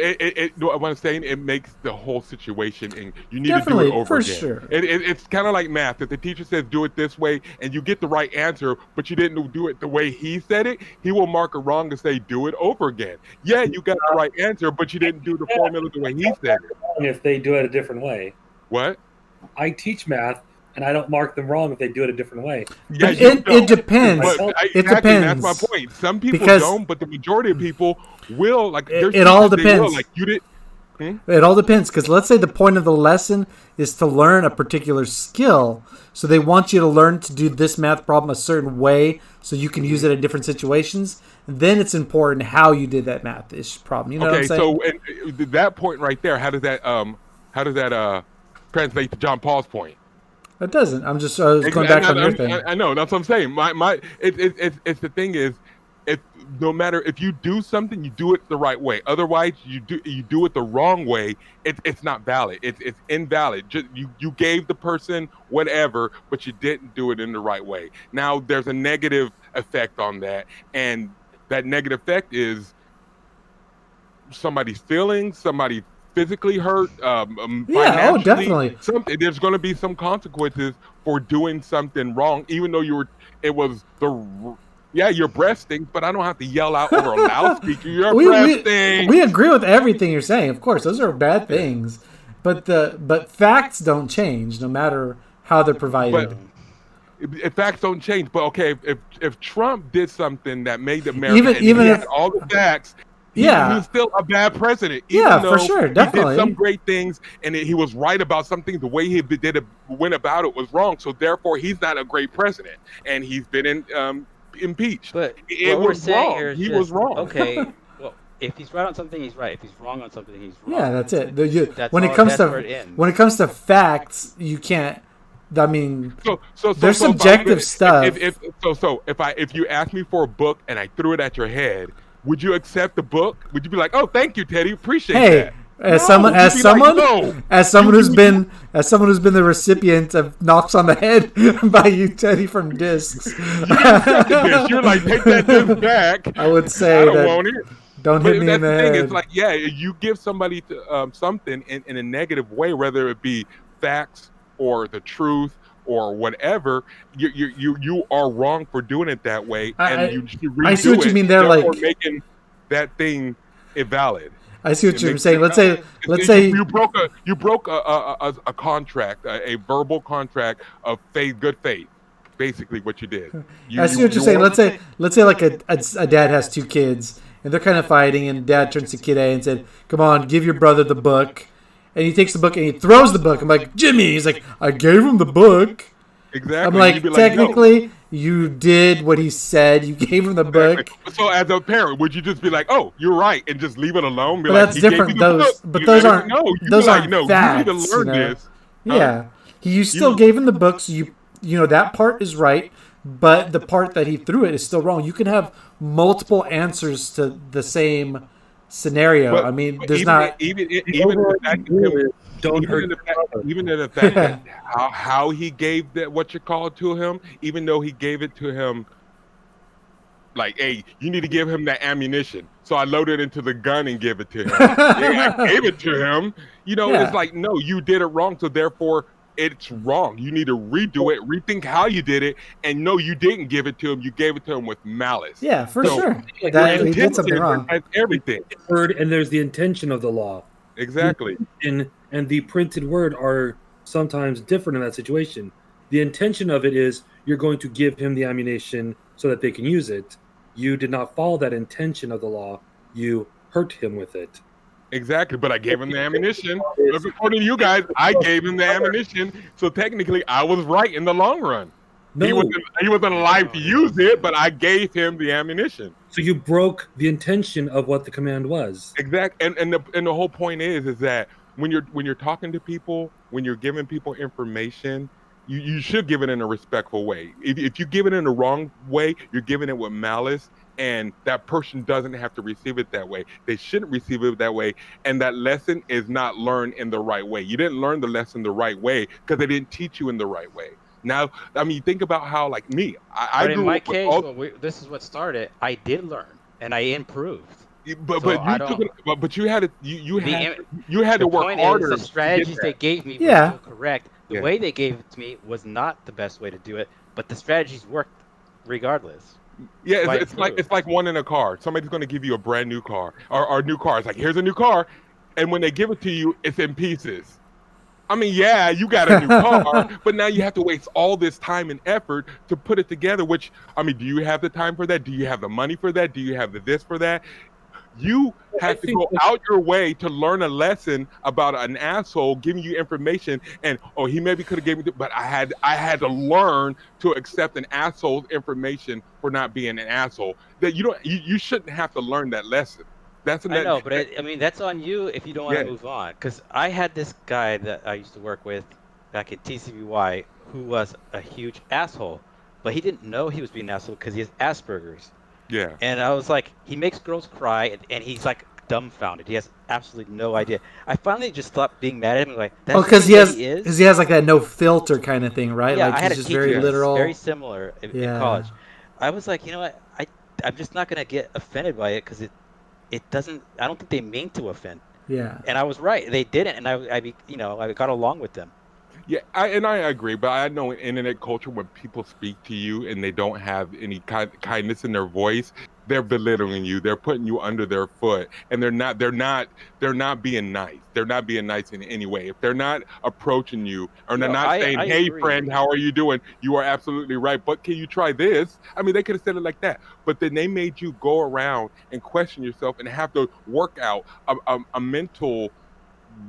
what I'm saying, it makes the whole situation, and you need Definitely, to do it over for again. sure. It's kind of like math. If the teacher says do it this way, and you get the right answer, but you didn't do it the way he said it, he will mark it wrong and say do it over again. Yeah, you got the right answer, but you didn't do the formula the way he said it. If they do it a different way. What? I teach math, and I don't mark them wrong if they do it a different way. Yeah, But you it don't. depends. But It exactly, depends. That's my point. Some people Because- don't, but the majority of people will. Like there's It all teachers, they will, depends. Like you did. It all depends, because let's say the point of the lesson is to learn a particular skill. So they want you to learn to do this math problem a certain way so you can use it in different situations. Then it's important how you did that math-ish problem. You know what I'm saying? So and that point right there, how does that translate to John Paul's point? It doesn't. I was going back on your thing. I know that's what I'm saying. It's the thing is, if no matter if you do something, you do it the right way. Otherwise, you do it the wrong way. It's not valid. It's invalid. You gave the person whatever, but you didn't do it in the right way. Now there's a negative effect on that, and that negative effect is somebody's feelings, somebody physically hurt, Yeah, oh, financially. definitely. Something there's going to be some consequences for doing something wrong, even though it was yeah, your breast stinks, but I don't have to yell out over a loudspeaker. Your breast stinks. We agree with everything you're saying. Of course, those are bad things, but facts don't change no matter how they're provided. But if facts don't change, but okay, if Trump did something that made America even if all the facts, he's still a bad president. Even though for sure, definitely. He did some great things, and he was right about some things. The way he went about it was wrong. So therefore, he's not a great president, and he's been impeached. But it was wrong. He was wrong. Okay. Well, if he's right on something, he's right. If he's wrong on something, he's wrong. Yeah, that's it. That's when all, it comes that's to where it ends. when it comes to facts, you can't. I mean, so there's subjective stuff. If you asked me for a book and I threw it at your head, would you accept the book? Would you be like, "Oh, thank you, Teddy, appreciate that"? As someone who's been the recipient of knocks on the head by you, Teddy, from discs. You're like, take that disc back. I would say I don't want it. Don't hit me in the head. It's like, yeah, you give somebody something in a negative way, whether it be facts or the truth or whatever, you are wrong for doing it that way, and you should redo it. I see what you mean. They're like making that thing invalid. I see what you're saying. Let's say you broke a contract, a verbal contract of good faith. Basically, what you did. I see what you're saying. Let's say like a dad has two kids and they're kind of fighting, and dad turns to kid A and said, "Come on, give your brother the book." And he takes the book and he throws the book. I'm like, "Jimmy," he's like, "I gave him the book." Exactly. I'm like, technically, you did what he said. You gave him the book. So, as a parent, would you just be like, "Oh, you're right," and just leave it alone? But that's different. Those aren't facts. You need to learn this. Yeah, you still gave him the book, so you know that part is right, but the part that he threw it is still wrong. You can have multiple answers to the same scenario. I mean, there's even the fact that how he gave that what you call to him, even though he gave it to him like, "Hey, you need to give him that ammunition." So I loaded into the gun and give it to him. I gave it to him. It's like, no, you did it wrong. So therefore, it's wrong. You need to redo it, rethink how you did it, and no, you didn't give it to him. You gave it to him with malice. Yeah, for sure. That he did something wrong. That's everything. And there's the intention of the law. Exactly. And the printed word are sometimes different in that situation. The intention of it is you're going to give him the ammunition so that they can use it. You did not follow that intention of the law. You hurt him with it. Exactly, but I gave him the ammunition. According to you guys, I gave him the ammunition, so technically I was right in the long run. No. He wasn't alive to use it, but I gave him the ammunition. So you broke the intention of what the command was. Exactly, and the whole point is that when you're talking to people, when you're giving people information, you should give it in a respectful way. If you give it in the wrong way, you're giving it with malice, and that person doesn't have to receive it that way. They shouldn't receive it that way, and that lesson is not learned in the right way. You didn't learn the lesson the right way because they didn't teach you in the right way. Now, I mean, think about how, like me, I in my case, this is what started. I did learn, and I improved. But you had to you had to work harder. The strategies they gave me were still correct. The way they gave it to me was not the best way to do it, but the strategies worked regardless. Yeah, it's like one in a car. Somebody's going to give you a brand new car or a new car. It's like, here's a new car, and when they give it to you, it's in pieces. I mean, yeah, you got a new car, but now you have to waste all this time and effort to put it together. Which, I mean, do you have the time for that? Do you have the money for that? Do you have the this for that? You have to go out your way to learn a lesson about an asshole giving you information, and he maybe could have given me, but I had to learn to accept an asshole's information for not being an asshole. That you shouldn't have to learn that lesson. I know, but I mean that's on you if you don't want to move on. Because I had this guy that I used to work with back at TCBY who was a huge asshole, but he didn't know he was being an asshole because he has Asperger's. Yeah. And I was like, he makes girls cry, and he's like dumbfounded. He has absolutely no idea. I finally just stopped being mad at him. Like, Oh, that's because just what he is. he has like that no filter kind of thing, right? Yeah, Like I had he's a just teacher very that's very literal. similar in Yeah. college. I was like, you know what? I'm just not gonna get offended by it because it doesn't. I don't think they mean to offend. Yeah. And I was right. They didn't, and I got along with them. Yeah, I agree, but I know in internet culture when people speak to you and they don't have any kindness in their voice, they're belittling you. They're putting you under their foot, and they're not being nice. They're not being nice in any way. If they're not approaching you or they're No, not saying, I "Hey, agree. friend, how are you doing?" You are absolutely right. But can you try this? I mean, they could have said it like that, but then they made you go around and question yourself and have to work out a mental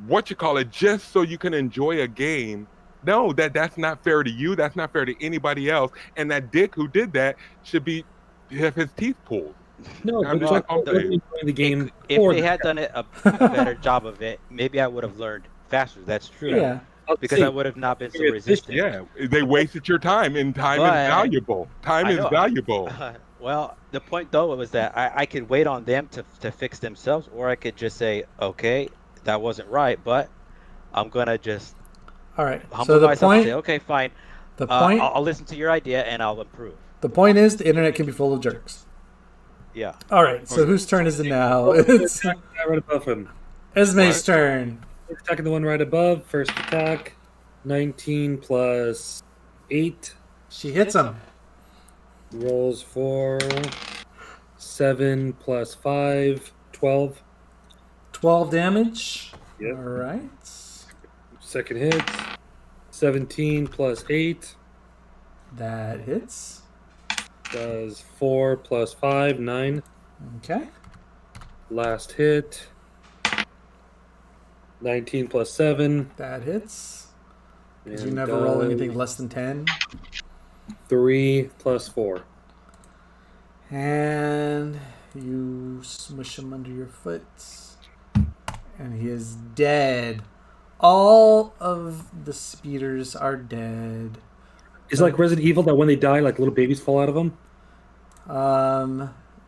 what you call it just so you can enjoy a game. No, that's not fair to you. That's not fair to anybody else. And that dick who did that should be have his teeth pulled. No, I'm but just Well, I'm wasn't saying. enjoying the game if for they the had done it a better job of it, maybe I would have learned faster. That's true. Yeah. Because I would have not been so It's resistant. Yeah, they wasted your time, and time is But valuable. Time I is know. valuable. Well, the point though was that I could wait on them to fix themselves, or I could just say, okay, that wasn't right, but I'm gonna just All right. humble So the myself and point say, okay, fine. the point I'll listen to your idea and I'll improve. the point is the internet can be full of jerks. Yeah. All right. So whose turn is it now? It's guy right above him. Esme's What? turn. Attacking the one right above. First attack, 19 plus 8. She hits him. Rolls for 7 plus 5, 12. 12 damage. Yep. All right. Second hit, 17 plus 8 That hits. does 4 plus 5, 9. Okay. Last hit, 19 plus 7. That hits. Did you and never roll does anything less than 10? 3 plus 4. And you smush him under your foot. And he is dead. All of the speeders are dead. Is it like Resident Evil that when they die, like little babies fall out of them?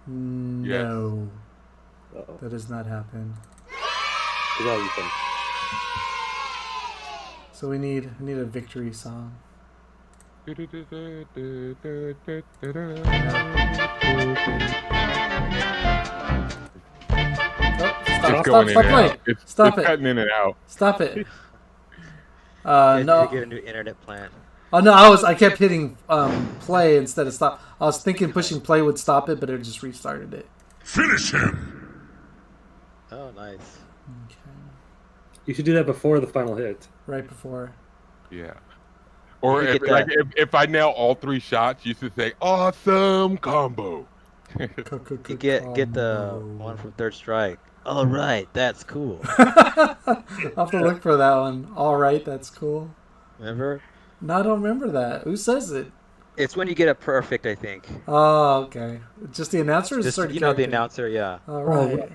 No. Uh-oh. That does not happen. That'll be fun. So we need a victory song. Oh, It's stop going in and playing. out. It's Stop it. cutting in and out. Stop it. You need to No. get a new internet plan. Oh no, I kept hitting play instead of stop. I was thinking pushing play would stop it, but it just restarted it. Finish him! Oh, nice. Okay. You should do that before the final hit. Right before. Yeah. Or You if, get like that. if I nail all 3 shots, you should say awesome combo. You get the one from Third Strike. All right, that's cool. I'll have to look for that one. All right, that's cool. Remember? No, I don't remember that. Who says it? It's when you get a perfect, I think. Oh, okay. Just the announcer? Or Just, certain you know, the character? announcer, yeah. All right. right.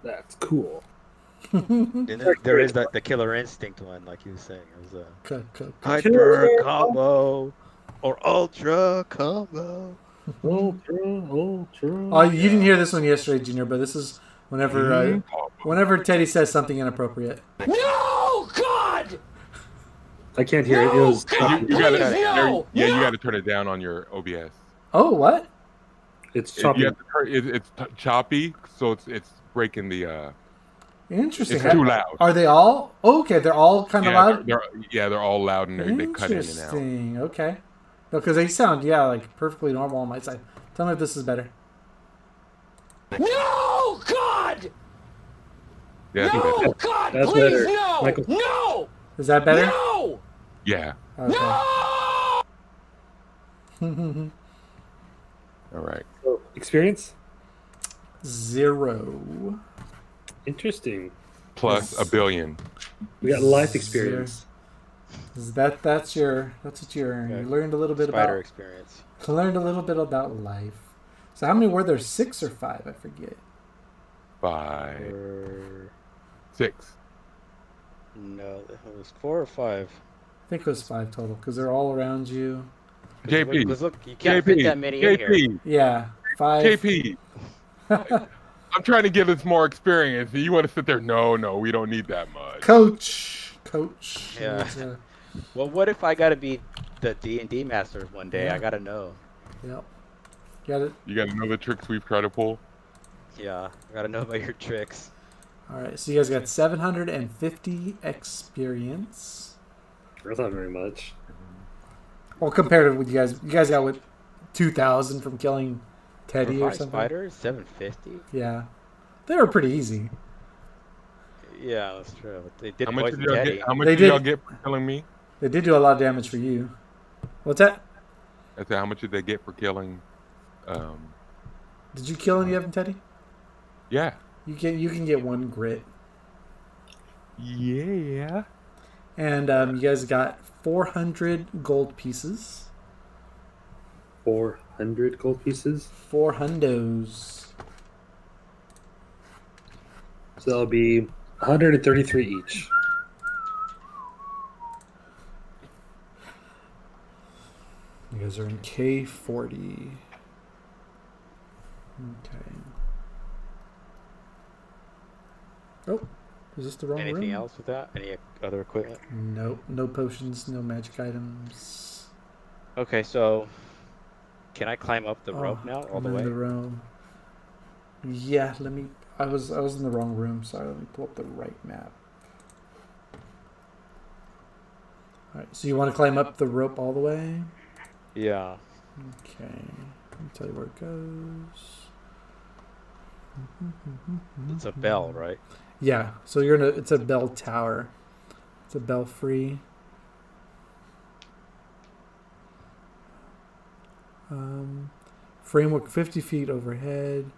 That's cool. And then there is the Killer Instinct one, like you were saying. It was a Hyper Killer combo or Ultra combo. Ultra. Oh, you didn't hear this one yesterday, Junior, but this is whenever Teddy says something inappropriate. No! God! I can't hear it. It was. You gotta, no! you gotta turn it down on your OBS. Oh, what? It's You choppy. have to it's choppy, so it's breaking the. Interesting. It's too loud. Are they all? Oh, okay, they're all kind of loud. They're all loud and they cut in and out. Interesting. Okay. No, because they sound like perfectly normal on my side. Tell me if this is better. No! God! Yeah, I think No! that's, God! That's Please, better. no! Michael. No! Is that better? No! yeah. Okay. No! All right. So, experience? 0. Interesting. Plus a billion. We got life experience. That's what you earned. You learned a little bit Spider about experience. learned a little bit about life. So how many were there? 6 or 5? I forget. 5, Or... 6. No, it was 4 or 5. I think it was 5 total because they're all around you. JP. Because look, you can't fit that many in here. JP. Yeah, 5. KP, I'm trying to get us more experience. And you want to sit there? No, we don't need that much. Coach. Yeah. needs a- Well, what if I gotta be the D&D master one day? Yeah. I gotta know. Yep. Got it. You got to know the tricks we've tried to pull. Yeah, I gotta know about your tricks. All right. So you guys got 750 experience. That's not very much. Well, compared to what you guys got what 2,000 from killing Teddy For or 5 something. spiders, 750. Yeah, they were pretty easy. Yeah, that's true. But they did How much poison did y'all Teddy. get? How much They did y'all did. get for killing me? They did do a lot of damage for you. What's that? I said, how much did they get for killing? Did you kill any of them, Teddy? Yeah. You can get 1 grit, Yeah. and you guys got 400 gold pieces. 400 gold pieces. 4 hundos. So that'll be 133 each. You guys are in K40. Okay. Oh, is this the wrong room? Anything else with that? Any other equipment? Nope. No potions, no magic items. Okay, so can I climb up the rope now all I'm the in way? the room. Yeah, let me. I was in the wrong room. Sorry, let me pull up the right map. All right, so you want to climb up the rope all the way? Yeah. Okay, let me tell you where it goes. It's a bell, right? Yeah, so you're in a. It's a bell tower. It's a belfry. Framework 50 feet overhead.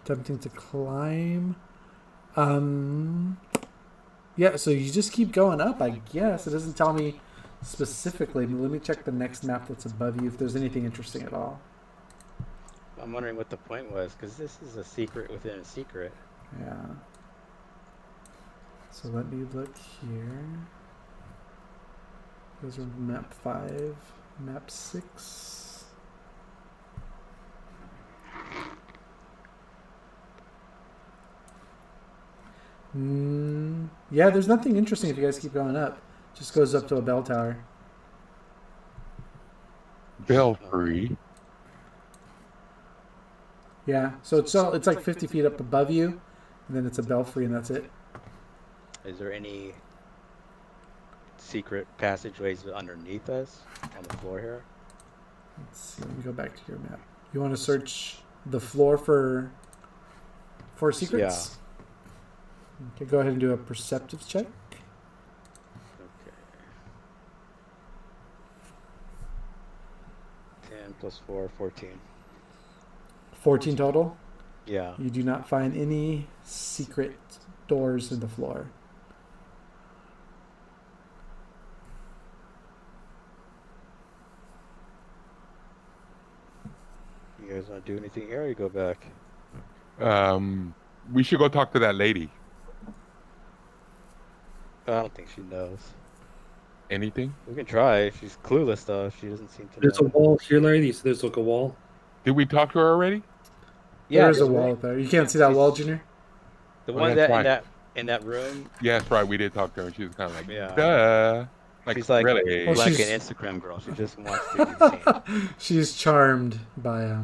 Attempting to climb. Yeah, so you just keep going up, I guess. It doesn't tell me specifically. Let me check the next map that's above you if there's anything interesting at all. I'm wondering what the point was, because this is a secret within a secret. Yeah. So let me look here. Those are map 5, map 6. Yeah, there's nothing interesting if you guys keep going up. Just goes up to a bell tower. Belfry. Yeah, so it's like 50 feet up above you, and then it's a belfry, and that's it. Is there any secret passageways underneath us on the floor here? Let's see, let me go back to your map. You want to search the floor for secrets? Okay, go ahead and do a perceptive check. Okay. 10 plus 4, 14. 14 total. Yeah. You do not find any secret doors in the floor. You guys want to do anything here or you go back? We should go talk to that lady. I don't think she knows. Anything? We can try. She's clueless though. She doesn't seem to There's a know. wall here, Larry. So there's like a wall. Did we talk to her already? Yeah, There's a there's wall up there. You can't see that wall, Junior? The Oh, one that's that right. in that room. Yes, right. We did talk to her, and she was kind of like, Yeah. duh. Like, She's like, really? Well, like she's- an Instagram girl. She just wants to be seen. She's charmed by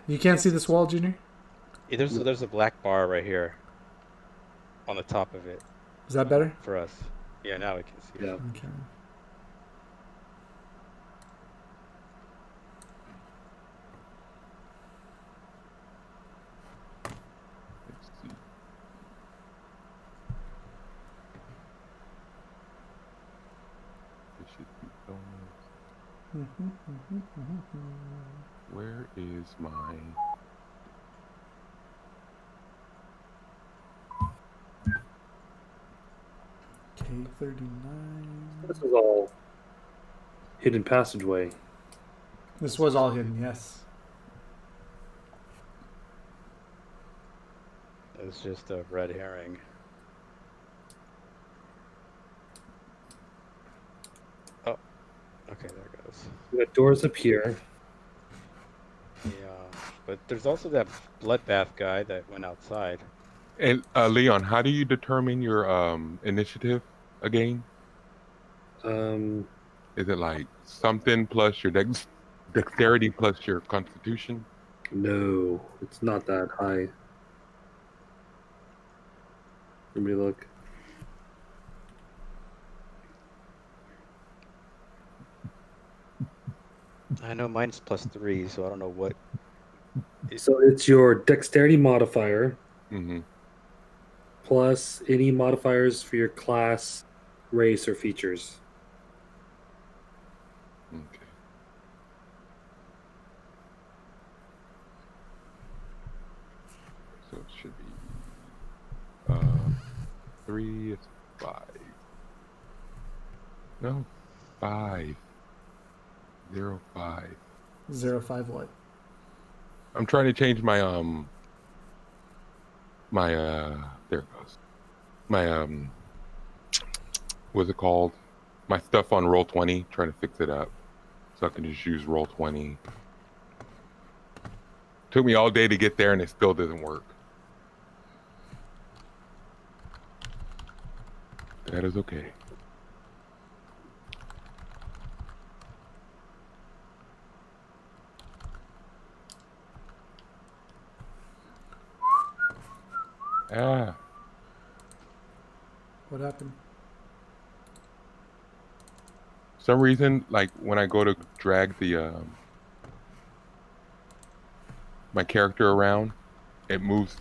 You can't see this wall, Junior? Yeah, there's a black bar right here on the top of it Is that better? for us. Yeah, now we can see Yeah. it. Okay. Let's see. This should be Where is my... K39. This is all hidden passageway. This was all hidden, yes. It's just a red herring. Oh, Okay, there it goes. We got doors up here. Yeah, but there's also that bloodbath guy that went outside. And Leon, how do you determine your initiative again? Um, Is it like something plus your dexterity plus your constitution? no, it's not that high. Let me look. I know mine's +3, so I don't know what. So it's your dexterity modifier Mm-hmm. plus any modifiers for your class, race, or features. Okay. So it should be 3 is 5. No, 5. 0, 5. 05 what? I'm trying to change my there it goes. My what's it called? My stuff on Roll20, trying to fix it up. So I can just use Roll20. Took me all day to get there and it still doesn't work. That is okay. Ah, What happened? some reason, like when I go to drag the my character around, it moves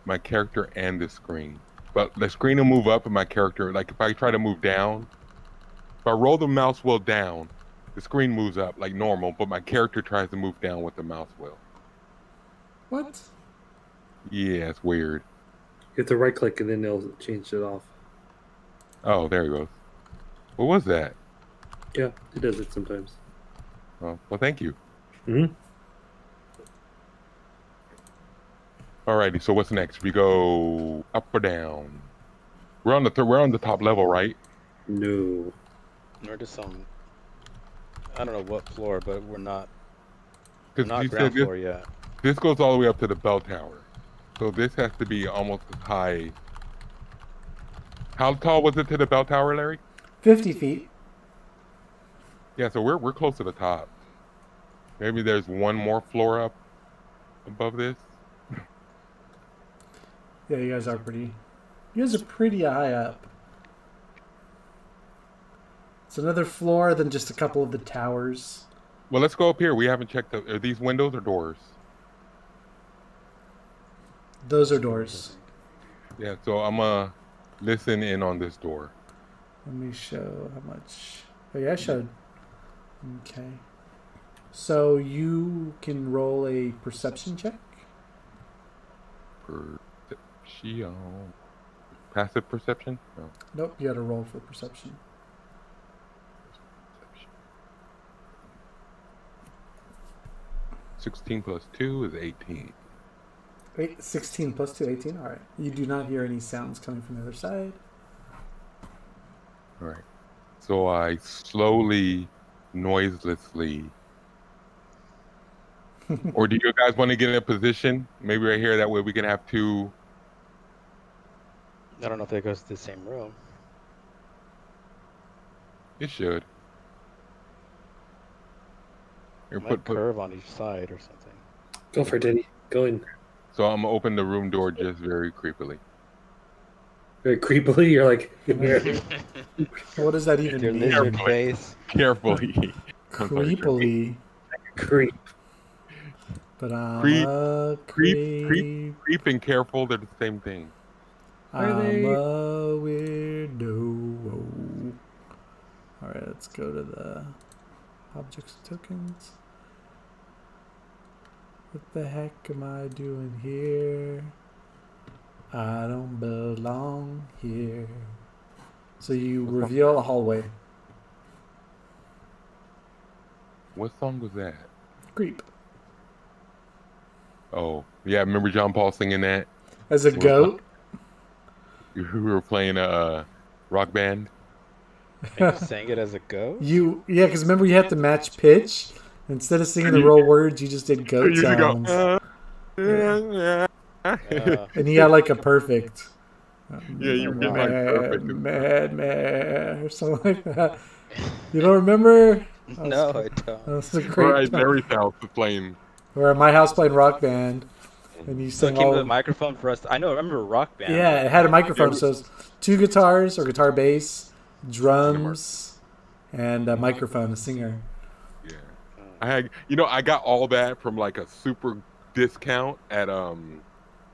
my character and the screen. But the screen will move up and my character, like if I try to move down, if I roll the mouse wheel down, the screen moves up like normal, but my character tries to move down with the mouse wheel. What? Yeah, it's weird. You have to right click and then they'll change it off. Oh, there it goes. What was that? Yeah, it does it sometimes. Oh, well, thank you. Mm-hmm. Alrighty, so what's next? We go up or down? We're on the top level, right? No. We're just some. I don't know what floor, but we're not Because you ground said this, floor yet. this goes all the way up to the bell tower. So this has to be almost as high. How tall was it to the bell tower, Larry? 50 feet. Yeah, so we're close to the top. Maybe there's one more floor up above this. Yeah, you guys are pretty high up. It's another floor than just a couple of the towers. Well, let's go up here. We haven't checked are these windows or doors? Those are doors. Yeah, so I'm gonna listen in on this door. Let me show how much. Oh yeah, I showed. Okay. So you can roll a perception check. Perception. Passive perception? No. Nope, you got to roll for perception. 16 plus 2 is 18. 16 plus 2, 18. All right. You do not hear any sounds coming from the other side. All right. So I slowly, noiselessly. Or do you guys want to get in a position? Maybe right here. That way we can have two. I don't know if that goes to the same room. It should. Here, It might curve on each side or something. Go for it, Denny. Go in. So I'm gonna open the room door just very creepily. Very creepily. You're like, What does that even Your mean? lizard face. Carefully. Creepily. creep. But I'm Creep, a creep and careful, they're the same thing. I'm they? a weirdo. Alright, let's go to the objects and tokens. What the heck am I doing here? I don't belong here. So you reveal a hallway. What song was that? Creep. Oh, yeah, remember John Paul singing that? As a goat? We were playing a rock band. And you sang it as a go? Yeah, because remember you have to match pitch. Instead of singing the real words, you just did goat You just go. sounds. Yeah. And he got like a perfect. Yeah, you get like perfect. Mad, or something like that. You don't remember? No, I don't. That was a great Right, time. Larry's house is playing. We're at my house playing Rock Band, and you So it sang came all. with a microphone for us. I remember Rock Band. Yeah, it had a microphone, so it's 2 guitars or guitar bass, drums, and a microphone, a singer. Yeah, I got all that from like a super discount at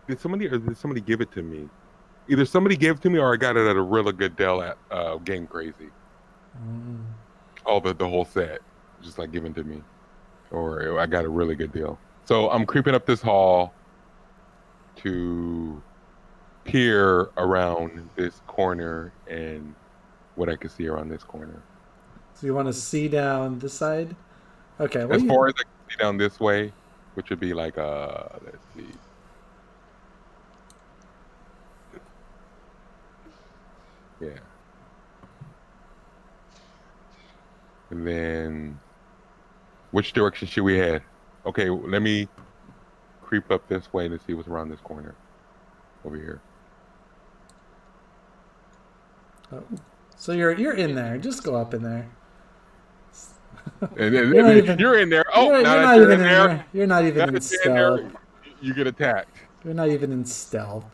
Did somebody give it to me? Either somebody gave it to me or I got it at a really good deal at Game Crazy. All the whole set, just like given to me, or I got a really good deal. So I'm creeping up this hall to peer around this corner and what I can see around this corner. So you want to see down this side? Okay. Well, As far as I can see down this way, which would be like let's see. Yeah. And then, which direction should we head? Okay, let me creep up this way to see what's around this corner. Over here. so you're in there. Just go up in there. And You're not even- you're in there. Oh, you're now not that you're even in there, there. You're not even now in that you're in there, stealth. you get attacked. You're not even in stealth.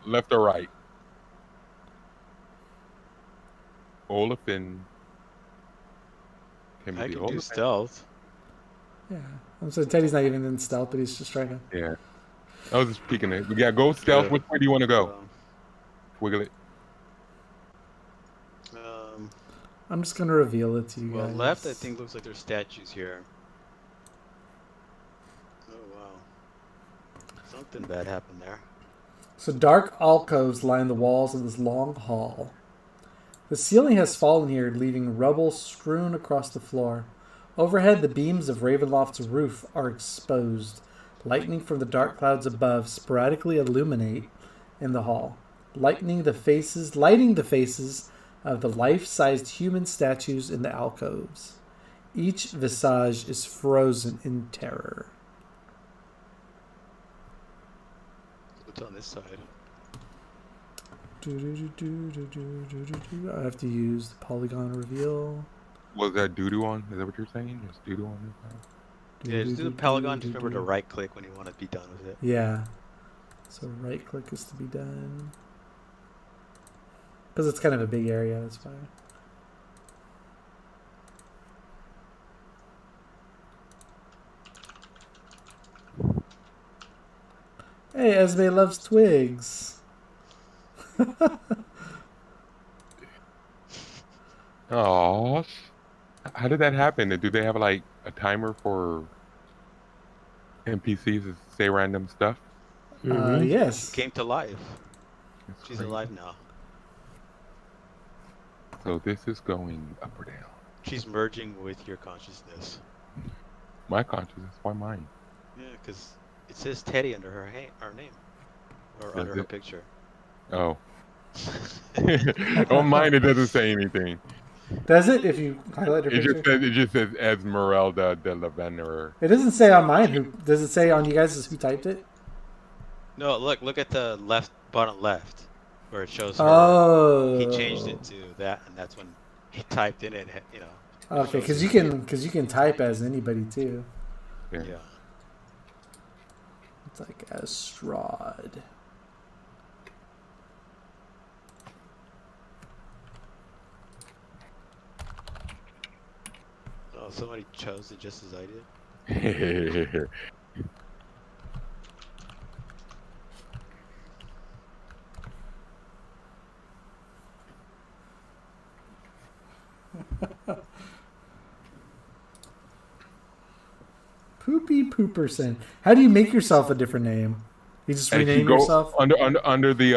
Left or right? Olafin. I can do stealth. Yeah. I'm saying Teddy's not even in stealth, but he's just trying to. Yeah. I was just peeking it. Yeah, go stealth. Which way do you want to go? Wiggle it. I'm just gonna reveal it to you Well, guys. left I think looks like there's statues here. Oh wow. Something bad happened there. So dark alcoves line the walls of this long hall. The ceiling has fallen here, leaving rubble strewn across the floor. Overhead, the beams of Ravenloft's roof are exposed. Lightning from the dark clouds above sporadically illuminate in the hall, lighting the faces of the life-sized human statues in the alcoves. Each visage is frozen in terror. What's on this side? I have to use the polygon reveal. Was that doo-doo on? Is that what you're saying? Is doo-doo on this side? Yeah, just do the polygon. Just remember to right click when you want to be done with it. Yeah. So right click is to be done. Because it's kind of a big area, that's why. Hey, Esme loves twigs. Oh, how did that happen? Do they have like a timer for NPCs to say random stuff? Yes. Came to life. That's She's crazy. alive now. So this is going up or down. She's merging with your consciousness. My consciousness. Why mine? Yeah, because it says Teddy under her name, or under her picture. Oh. On mine, it doesn't say anything. Does it? If you highlight her It picture? just says Esmeralda de la Venerer. It doesn't say on mine. Who does it say on you guys? Who typed it? No, look at the bottom left, where it shows her. Oh. He changed it to that, and that's when he typed in it. You know. Okay, because you can type as anybody too. Yeah. Yeah. It's like as Strahd. Oh, somebody chose it just as I did. Poopy Pooperson. How do you make yourself a different name? You just As rename you go yourself? under the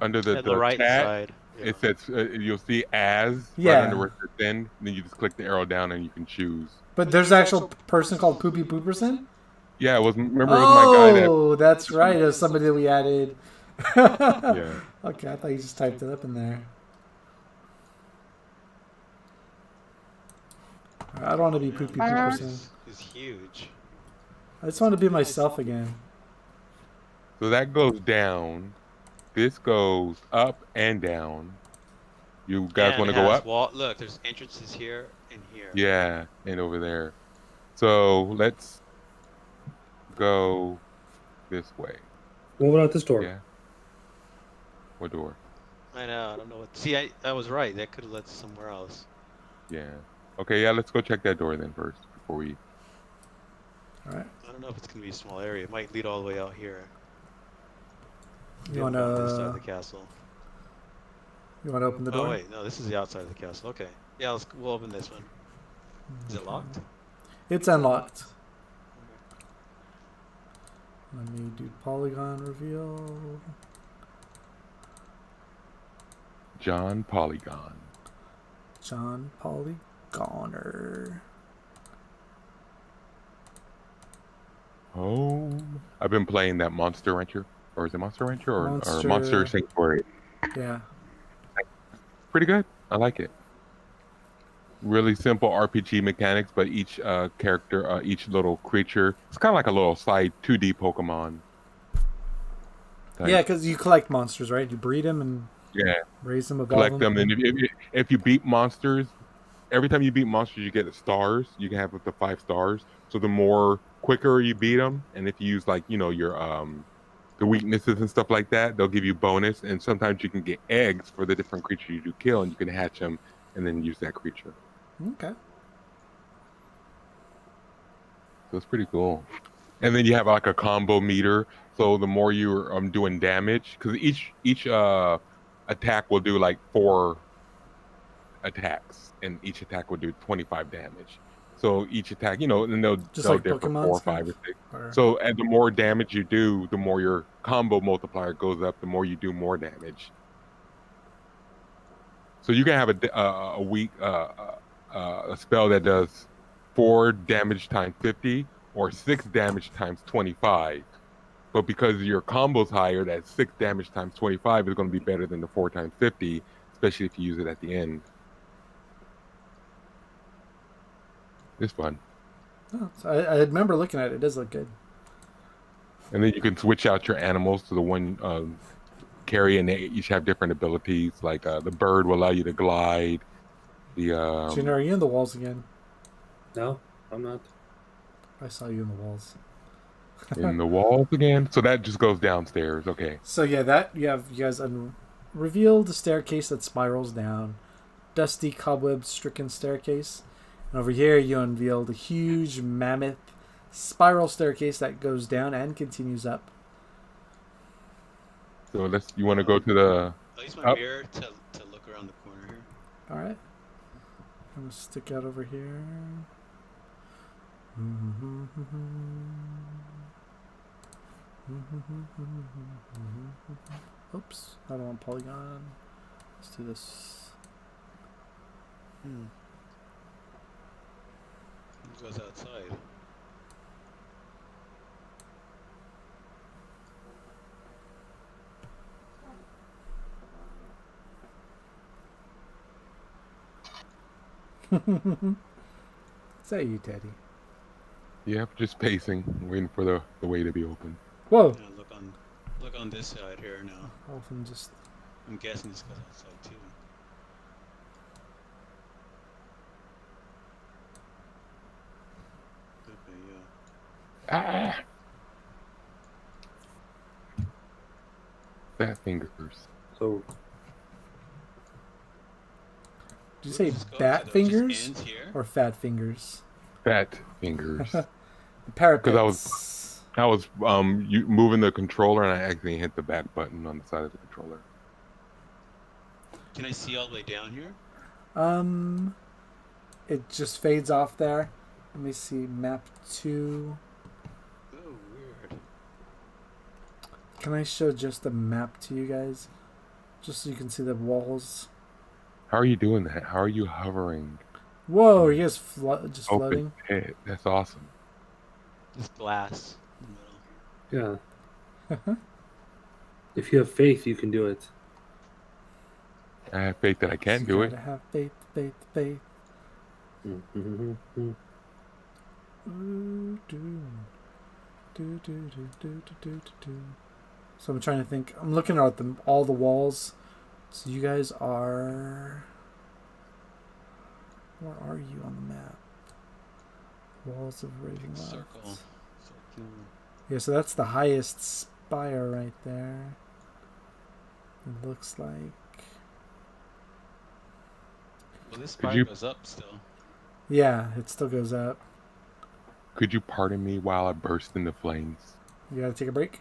At the right chat, side. Yeah. it says you'll see as Yeah. right under where it's in. Then you just click the arrow down and you can choose. But there's an actual person called Poopy Pooperson? Yeah, it was. Remember, it was my guy that. Oh, that's right. It was somebody that we added. Yeah. Okay, I thought you just typed it up in there. I don't want to be poopy person. Is huge. I just want to be myself again. So that goes down. This goes up and down. You guys And want it to go has up? wall. Look, there's entrances here and here. Yeah, and over there. So let's go this way. What about this door? Yeah. What door? I know. I don't know what. See, I was right. That could have led to somewhere else. Yeah. Okay, yeah, let's go check that door then first before we. All right. I don't know if it's gonna be a small area. It might lead all the way out here. You On this side of wanna the castle. open the door? Oh wait, no, this is the outside of the castle. Okay. Yeah, we'll open this one. Is it locked? It's unlocked. Let me do polygon reveal. John Polygon. John Polygoner. Oh, I've been playing that Monster Rancher, or is it Monster Rancher or Monster- Monster Sanctuary? Yeah. Pretty good. I like it. Really simple RPG mechanics, but each character, each little creature, it's kind of like a little side 2D Pokemon. type. Yeah, because you collect monsters, right? You breed them and Yeah, raise them, evolve collect them, and if you beat monsters, every time you beat monsters, you get stars. You can have up to 5 stars. So the more quicker you beat them, and if you use like your the weaknesses and stuff like that, they'll give you bonus. And sometimes you can get eggs for the different creatures you do kill, and you can hatch them and then use that creature. Okay. So it's pretty cool. And then you have like a combo meter. So the more you're doing damage, because each attack will do like 4 attacks, and each attack will do 25 damage. So each attack, and they'll Just go like different, Pokemon 4 or stuff? 5 or 6. Or... So and the more damage you do, the more your combo multiplier goes up. The more you do more damage. So you can have a spell that does 4 damage times 50 or 6 damage times 25. But because your combo's higher, that 6 damage times 25 is going to be better than the 4 times 50, especially if you use it at the end. It's fun. Oh, so I remember looking at it. It does look good. And then you can switch out your animals to the one carry, and they each have different abilities. Like the bird will allow you to glide. The Junior, are you in the walls again? No, I'm not. I saw you in the walls. in the walls again. So that just goes downstairs. Okay. So yeah, you guys revealed the staircase that spirals down, dusty cobweb-stricken staircase. And over here, you unveiled a huge mammoth spiral staircase that goes down and continues up. So you want to go to the. I'll use my mirror to look around the corner here. All right. I'm gonna stick out over here. Oops, I don't want polygon. Let's do this. It goes outside. Is that you, Teddy? Yep, just pacing, waiting for the way to be open. Whoa! Yeah, look on this side here now. Often just. I'm guessing this goes outside too. Okay, yeah. Ah! Fat fingers. So Did you say Just go bat to the- fingers just ends here. or fat fingers? Fat fingers. The parapets. I was moving the controller and I accidentally hit the back button on the side of the controller. Can I see all the way down here? It just fades off there. Let me see, map 2. Oh, weird. Can I show just the map to you guys? Just so you can see the walls. How are you doing that? How are you hovering? Whoa, are you guys just Open floating? pit. That's awesome. There's glass in the middle. yeah, if you have faith, you can do it. I have faith that I can You do it. gotta have faith, faith, faith. So I'm trying to think. I'm looking at all the walls. So you guys are. Where are you on the map? Walls of Raven Left. Circle. Yeah, so that's the highest spire right there. It looks like. Well, this Could spire you- goes up still. Yeah, it still goes up. Could you pardon me while I burst into flames? You gotta take a break?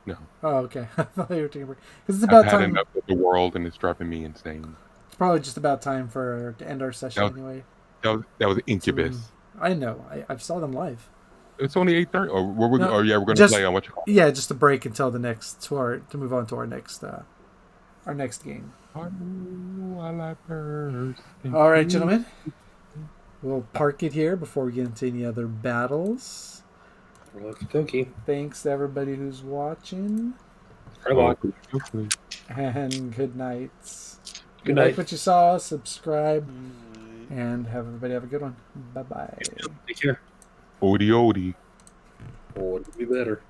No. Oh, okay. I thought you were taking a break. Because it's I've about had time. enough of the world and it's driving me insane. It's probably just about time to end our session No. anyway. That was Incubus. I know. I saw them live. It's only 8:30. Or we're No, we're gonna just- play on what you call Yeah, just a break until the next to move on to our next game. While I burst All right, into- gentlemen. We'll park it here before we get into any other battles. Okay. Thanks to everybody who's watching, Okay. and good nights. Good Like night. what you saw, subscribe, and have everybody have a good one. Bye bye. Take care. Odie odie. Or it'll be better.